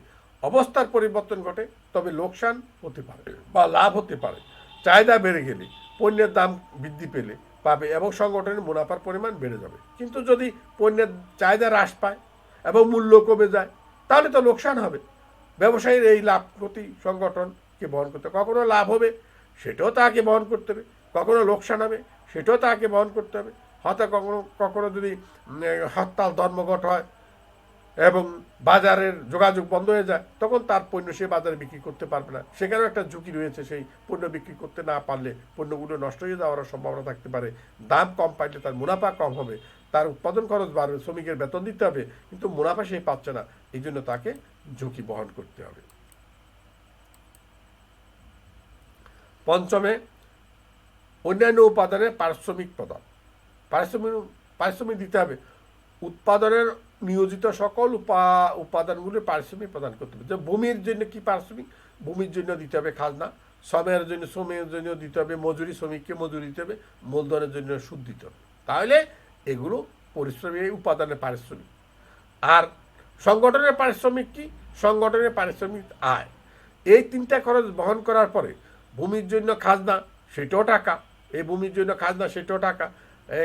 Speaker 1: অবস্থার পরিবর্তন ঘটে তবে লোকসান হতে পারে বা লাভ হতে পারে। চাহিদা বেড়ে গেলে পণ্যের দাম বৃদ্ধি পেলে পাবে এবং সংগঠনের মুনাফার পরিমাণ বেড়ে যাবে। কিন্তু যদি পণ্যের চাহিদা হ্রাস পায় এবং মূল্য কমে যায় তাহলে তো লোকসান হবে। ব্যবসায়ীর এই লাভ ক্ষতি সংগঠনকে বহন করতে হবে। কখনো লাভ হবে সেটাও তাকে বহন করতে হবে, কখনো লোকসান হবে সেটাও তাকে বহন করতে হবে। হয়তো কখনো কখনো যদি হরতাল ধর্মঘট হয় এবং বাজারের যোগাযোগ বন্ধ হয়ে যায় তখন তার পণ্য সে বাজারে বিক্রি করতে পারবে না, সেখানেও একটা ঝুঁকি রয়েছে। সেই পণ্য বিক্রি করতে না পারলে পণ্যগুলো নষ্ট হয়ে যাওয়ার সম্ভাবনা থাকতে পারে। দাম কম পাইলে তার মুনাফা কম হবে, তার উৎপাদন খরচ বাড়বে, শ্রমিকের বেতন দিতে হবে, কিন্তু মুনাফা সে পাচ্ছে না, এই জন্য তাকে ঝুঁকি বহন করতে হবে। পঞ্চমে, অন্যান্য উপাদানের পারিশ্রমিক প্রদান। পারিশ্রমিক দিতে হবে। উৎপাদনের নিয়োজিত সকল উপাদানগুলির পারিশ্রমিক প্রদান করতে হবে। যে ভূমির জন্য কি পারিশ্রমিক, ভূমির জন্য দিতে হবে খাজনা, শ্রমের জন্য দিতে হবে মজুরি, শ্রমিককে মজুরি দিতে হবে, মূলধনের জন্য সুদ দিতে হবে। তাহলে এগুলো পরিশ্রমিক উপাদানের পারিশ্রমিক। আর সংগঠনের পারিশ্রমিক কি? সংগঠনের পারিশ্রমিক আয়। এই তিনটা খরচ বহন করার পরে ভূমির জন্য খাজনা সেটাও টাকা, এই ভূমির জন্য খাজনা সেটাও টাকা,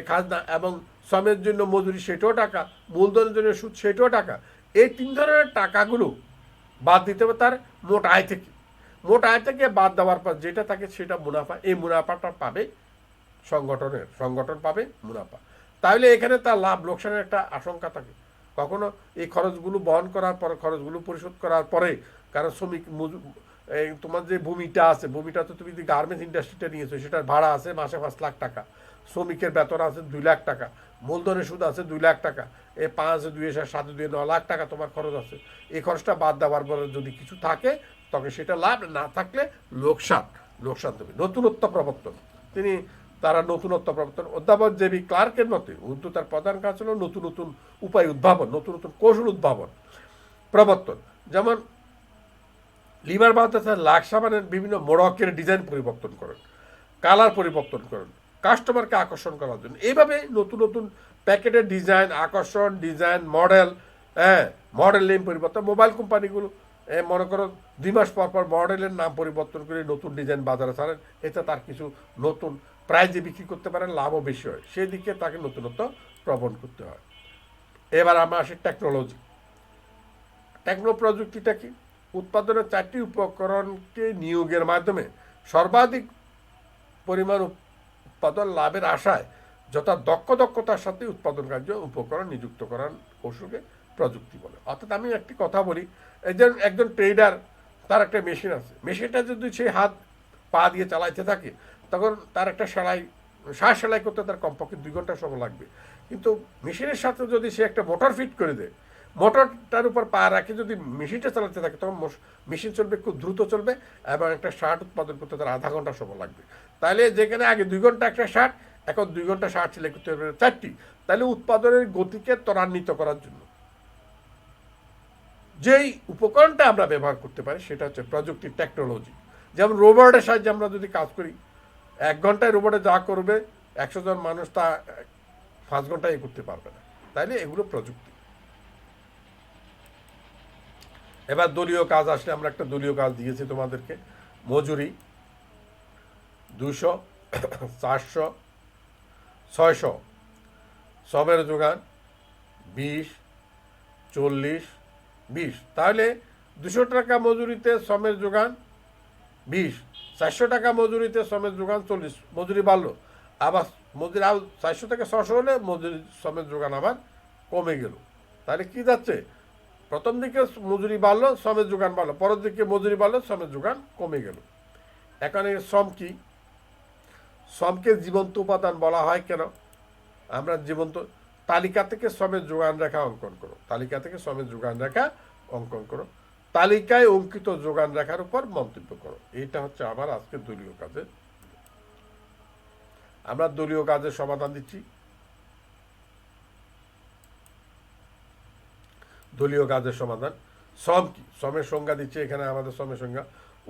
Speaker 1: খাজনা এবং শ্রমের জন্য মজুরি সেটাও টাকা, মূলধনের জন্য সুদ সেটাও টাকা। এই তিন ধরনের টাকাগুলো বাদ দিতে হবে তার মোট আয় থেকে। মোট আয় থেকে বাদ দেওয়ার পর যেটা থাকে সেটা মুনাফা। এই মুনাফাটা পাবে সংগঠন পাবে মুনাফা। তাহলে এখানে তার লাভ লোকসানের একটা আশঙ্কা থাকে। কখনো এই খরচগুলো বহন করার পর, খরচগুলো পরিশোধ করার পরে, কারণ শ্রমিক তোমার যে ভূমিটা আছে, ভূমিটা তো তুমি যদি গার্মেন্টস ইন্ডাস্ট্রিটা নিয়েছো সেটার ভাড়া আছে মাসে 5 লাখ টাকা, শ্রমিকের বেতন আছে 2 লাখ টাকা, মূলধনের সুদ আছে 2 লাখ টাকা, এই 5 2 7 2 9 লাখ টাকা তোমার খরচ আছে। এই খরচটা বাদ দেওয়ার পরে যদি কিছু থাকে তবে সেটা লাভ, না থাকলে লোকসান দেবে। নতুনত্ব প্রবর্তন। তারা নতুনত্ব প্রবর্তন। অধ্যাপক জেবি ক্লার্কের মতে তার প্রধান কাজ হল নতুন নতুন উপায় উদ্ভাবন, নতুন নতুন কৌশল উদ্ভাবন প্রবর্তন। যেমন লিভার বাংলাদেশের লাক্স সাবানের বিভিন্ন মোড়কের ডিজাইন পরিবর্তন করেন, কালার পরিবর্তন করেন কাস্টমারকে আকর্ষণ করার জন্য। এইভাবে নতুন নতুন প্যাকেটের ডিজাইন, আকর্ষণ, ডিজাইন, মডেল নেম পরিবর্তন। মোবাইল কোম্পানিগুলো মনে করো 2 মাস পর পর মডেলের নাম পরিবর্তন করে নতুন ডিজাইন বাজারে ছাড়েন, এতে তার কিছু নতুন প্রাইজে বিক্রি করতে পারেন, লাভও বেশি হয়, সেদিকে তাকে নতুনত্ব প্রবণ করতে হয়। এবার আমরা আসি টেকনোলজি। প্রযুক্তিটা কি? উৎপাদনের 4টি উপকরণকে নিয়োগের মাধ্যমে সর্বাধিক পরিমাণ উৎপাদন লাভের আশায় যথা দক্ষতার সাথে উৎপাদন কার্য উপকরণ নিযুক্ত করার কৌশলকে প্রযুক্তি বলে। অর্থাৎ আমি একটি কথা বলি, একজন ট্রেডার, তার একটা মেশিন আছে, মেশিনটা যদি সে হাত পা দিয়ে চালাইতে থাকে তখন তার একটা সেলাই করতে তার কমপক্ষে 2 ঘন্টা সময় লাগবে। কিন্তু মেশিনের সাথে যদি সে একটা মোটর ফিট করে দেয়, মোটরটার উপর পা রাখে যদি মেশিনটা চালাতে থাকে তখন মেশিন চলবে, খুব দ্রুত চলবে এবং একটা শার্ট উৎপাদন করতে তার আধা ঘন্টা সময় লাগবে। তাহলে যেখানে আগে 2 ঘন্টা একটা শার্ট, এখন 2 ঘন্টা শার্ট সেলাই করতে পারবে 4টি। তাহলে উৎপাদনের গতিকে ত্বরান্বিত করার জন্য যেই উপকরণটা আমরা ব্যবহার করতে পারি সেটা হচ্ছে প্রযুক্তি, টেকনোলজি। যেমন রোবটের সাহায্যে আমরা যদি কাজ করি, 1 ঘন্টায় রোবটে যা করবে 100 জন মানুষ তা 5 ঘন্টায় করতে পারবে না। তাইলে এগুলো প্রযুক্তি। এবার দলীয় কাজ আসলে আমরা একটা দলীয় কাজ দিয়েছি তোমাদেরকে। মজুরি 200, 400, 600, শ্রমের যোগান 20, 40, 20। তাহলে 200 টাকা মজুরিতে শ্রমের যোগান 20, 400 টাকা মজুরিতে শ্রমের যোগান 40, মজুরি বাড়লো। আবার মজুরি 400 থেকে 600 হলে শ্রমের যোগান আবার কমে গেল। তাহলে কি যাচ্ছে? প্রথম দিকে মজুরি বাড়লো, শ্রমের যোগান বাড়লো, পরের দিকে মজুরি বাড়লো, শ্রমের যোগান কমে গেল। এখন এই শ্রম কি? শ্রমকে জীবন্ত উপাদান বলা হয় কেন? আমরা জীবন্ত তালিকা থেকে শ্রমের যোগান রেখা অঙ্কন করো, তালিকা থেকে শ্রমের যোগান রেখা অঙ্কন করো, তালিকায় অঙ্কিত যোগান রেখার উপর মন্তব্য করো। এইটা হচ্ছে আমার আজকে দলীয় কাজের। আমরা দলীয় কাজের সমাধান দিচ্ছি। দলীয় কাজের সমাধান, শ্রম কি? শ্রমের সংজ্ঞা দিচ্ছে এখানে আমাদের শ্রমের সংজ্ঞা।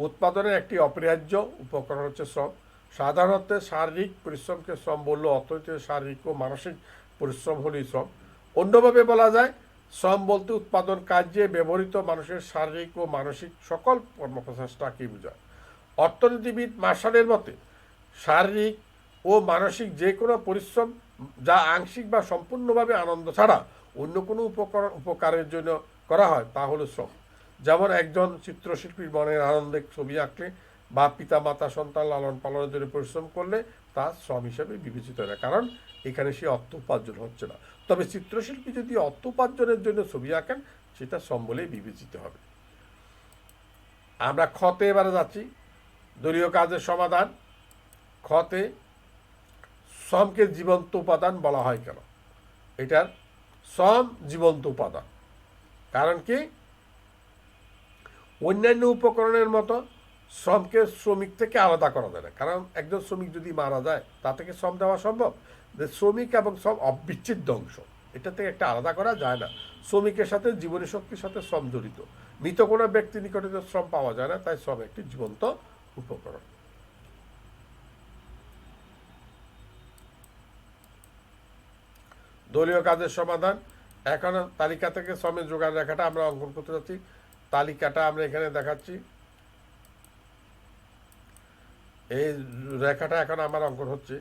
Speaker 1: উৎপাদনের একটি অপরিহার্য উপকরণ হচ্ছে শ্রম। সাধারণত শারীরিক পরিশ্রমকে শ্রম বললেও অর্থনীতিতে শারীরিক ও মানসিক পরিশ্রম হলেই শ্রম। অন্যভাবে বলা যায়, শ্রম বলতে উৎপাদন কার্যে ব্যবহৃত মানুষের শারীরিক ও মানসিক সকল কর্মপ্রচেষ্টাকেই বোঝায়। অর্থনীতিবিদ মার্শালের মতে শারীরিক ও মানসিক যে কোনো পরিশ্রম যা আংশিক বা সম্পূর্ণভাবে আনন্দ ছাড়া অন্য কোনো উপকারের জন্য করা হয় তা হলো শ্রম। যেমন একজন চিত্রশিল্পীর মনের আনন্দে ছবি আঁকলে বা পিতা মাতা সন্তান লালন পালনের জন্য পরিশ্রম করলে তা শ্রম হিসেবে বিবেচিত হয় না, কারণ এখানে সে অর্থ উপার্জন হচ্ছে না। তবে চিত্রশিল্পী যদি অর্থ উপার্জনের জন্য ছবি আঁকেন সেটা শ্রম বলেই বিবেচিত হবে। আমরা খতে এবারে যাচ্ছি, দলীয় কাজের সমাধান। খতে শ্রমকে জীবন্ত উপাদান বলা হয় কেন? এটার শ্রম জীবন্ত উপাদান, কারণ কি অন্যান্য উপকরণের মতো শ্রমকে শ্রমিক থেকে আলাদা করা যায় না। কারণ একজন শ্রমিক যদি মারা যায় তা থেকে শ্রম দেওয়া সম্ভব? যে শ্রমিক এবং শ্রম অবিচ্ছেদ্য অংশ, এটা থেকে একটা আলাদা করা যায় না। শ্রমিকের সাথে জীবনী শক্তির সাথে শ্রম জড়িত। মৃত কোনো ব্যক্তির নিকটে শ্রম পাওয়া যায় না, তাই শ্রম একটি জীবন্ত উপকরণ। দলীয় কাজের সমাধান। এখন তালিকা থেকে শ্রমের যোগান রেখাটা আমরা অঙ্কন করতে যাচ্ছি। তালিকাটা আমরা এখানে দেখাচ্ছি। এই রেখাটা এখন আমার অঙ্কন হচ্ছে।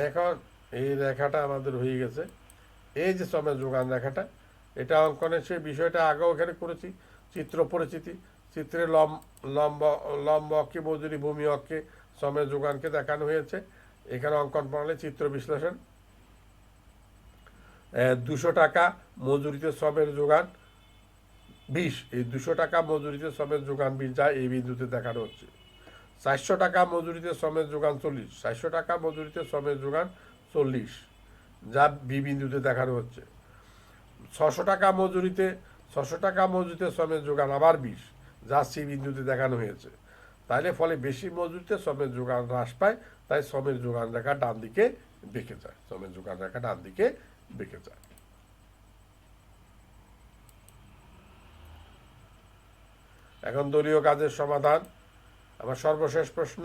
Speaker 1: এখন এই রেখাটা আমাদের হয়ে গেছে। এই যে শ্রমের যোগান রেখাটা, এটা অঙ্কনের সেই বিষয়টা আগেও এখানে করেছি। চিত্র পরিচিতি, চিত্রে লম্ব লম্ব অক্ষে মজুরি, ভূমি অক্ষে শ্রমের যোগানকে দেখানো হয়েছে। এখানে অঙ্কন প্রণালী, চিত্র বিশ্লেষণ। 200 টাকা মজুরিতে শ্রমের যোগান 20, এই 200 টাকা মজুরিতে শ্রমের যোগান 20 যা এই বিন্দুতে দেখানো হচ্ছে। 400 টাকা মজুরিতে শ্রমের যোগান 40, 400 টাকা মজুরিতে শ্রমের যোগান 40 যা বি বিন্দুতে দেখানো হচ্ছে। 600 টাকা মজুরিতে শ্রমের যোগান আবার 20 যা সি বিন্দুতে দেখানো হয়েছে। তাইলে ফলে বেশি মজুরিতে শ্রমের যোগান হ্রাস পায়, তাই শ্রমের যোগান রেখা ডান দিকে বেঁকে যায়। শ্রমের যোগান রেখা ডান দিকে বেঁকে যায়। এখন দলীয় কাজের সমাধান। আমার সর্বশেষ প্রশ্ন,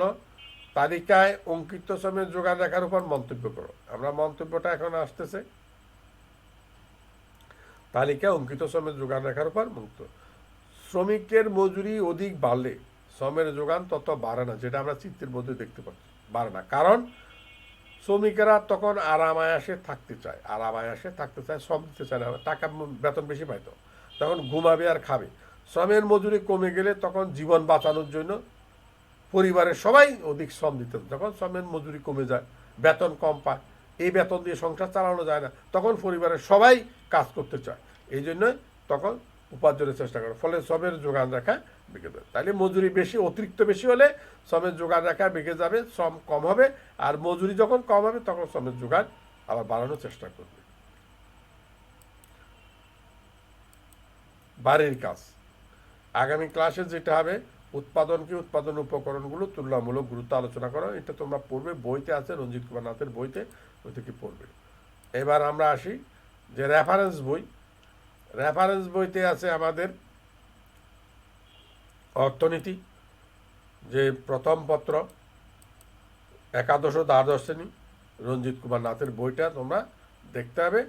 Speaker 1: তালিকায় অঙ্কিত শ্রমের যোগান রেখার উপর মন্তব্য করো। আমরা মন্তব্যটা এখন আসতেছে। তালিকায় অঙ্কিত শ্রমের যোগান রেখার উপর মুক্ত। শ্রমিকের মজুরি অধিক বাড়লে শ্রমের যোগান তত বাড়ে না, যেটা আমরা চিত্রের মধ্যে দেখতে পাচ্ছি, বাড়ে না। কারণ শ্রমিকেরা তখন আরামায়াসে থাকতে চায়, শ্রম দিতে চায় না, টাকা বেতন বেশি পাইতো, তখন ঘুমাবে আর খাবে। শ্রমের মজুরি কমে গেলে তখন জীবন বাঁচানোর জন্য পরিবারের সবাই অধিক শ্রম দিতেন। যখন শ্রমের মজুরি কমে যায়, বেতন কম পায়, এই বেতন দিয়ে সংসার চালানো যায় না, তখন পরিবারের সবাই কাজ করতে চায়, এই জন্য তখন উপার্জনের চেষ্টা করে, ফলে শ্রমের যোগান রেখা বেঁকে যাবে। তাহলে মজুরি বেশি, অতিরিক্ত বেশি হলে শ্রমের যোগান রেখা বেঁকে যাবে, শ্রম কম হবে, আর মজুরি যখন কম হবে তখন শ্রমের যোগান আবার বাড়ানোর চেষ্টা করবে। বাড়ির কাজ আগামী ক্লাসে যেটা হবে, উৎপাদন উপকরণগুলো তুলনামূলক গুরুত্ব আলোচনা করা। এটা তোমরা পড়বে, বইতে আছে, রঞ্জিত কুমার নাথের বইতে, ওই থেকে পড়বে। এবার আমরা আসি যে রেফারেন্স বইতে আছে আমাদের অর্থনীতি, যে প্রথম পত্র, একাদশ ও দ্বাদশ শ্রেণী, রঞ্জিত কুমার নাথের বইটা তোমরা দেখতে হবে।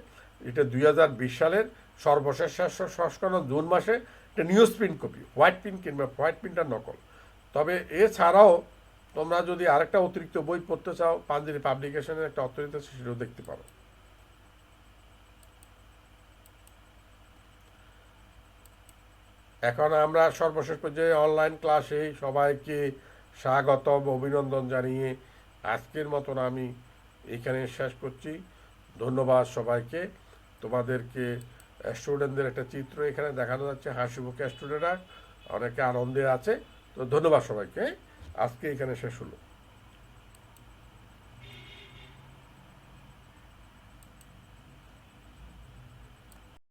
Speaker 1: এটা 2020 সালের সর্বশেষ সংস্করণ, জুন মাসে। এটা news print copy, white print কিংবা হোয়াইট প্রিন্টার নকল। তবে এছাড়াও তোমরা যদি আরেকটা অতিরিক্ত বই পড়তে চাও, পাঞ্জেরি পাবলিকেশনের একটা অর্থনীতি আছে, সেটাও দেখতে পারো। এখন আমরা সর্বশেষ পর্যায়ে অনলাইন ক্লাসে সবাইকে স্বাগতম, অভিনন্দন জানিয়ে আজকের মতন আমি এখানে শেষ করছি। ধন্যবাদ সবাইকে। তোমাদেরকে স্টুডেন্টদের একটা চিত্র এখানে দেখানো যাচ্ছে, হাসিমুখে স্টুডেন্টরা অনেকে আনন্দে আছে। তো ধন্যবাদ সবাইকে, আজকে এখানে শেষ হলো।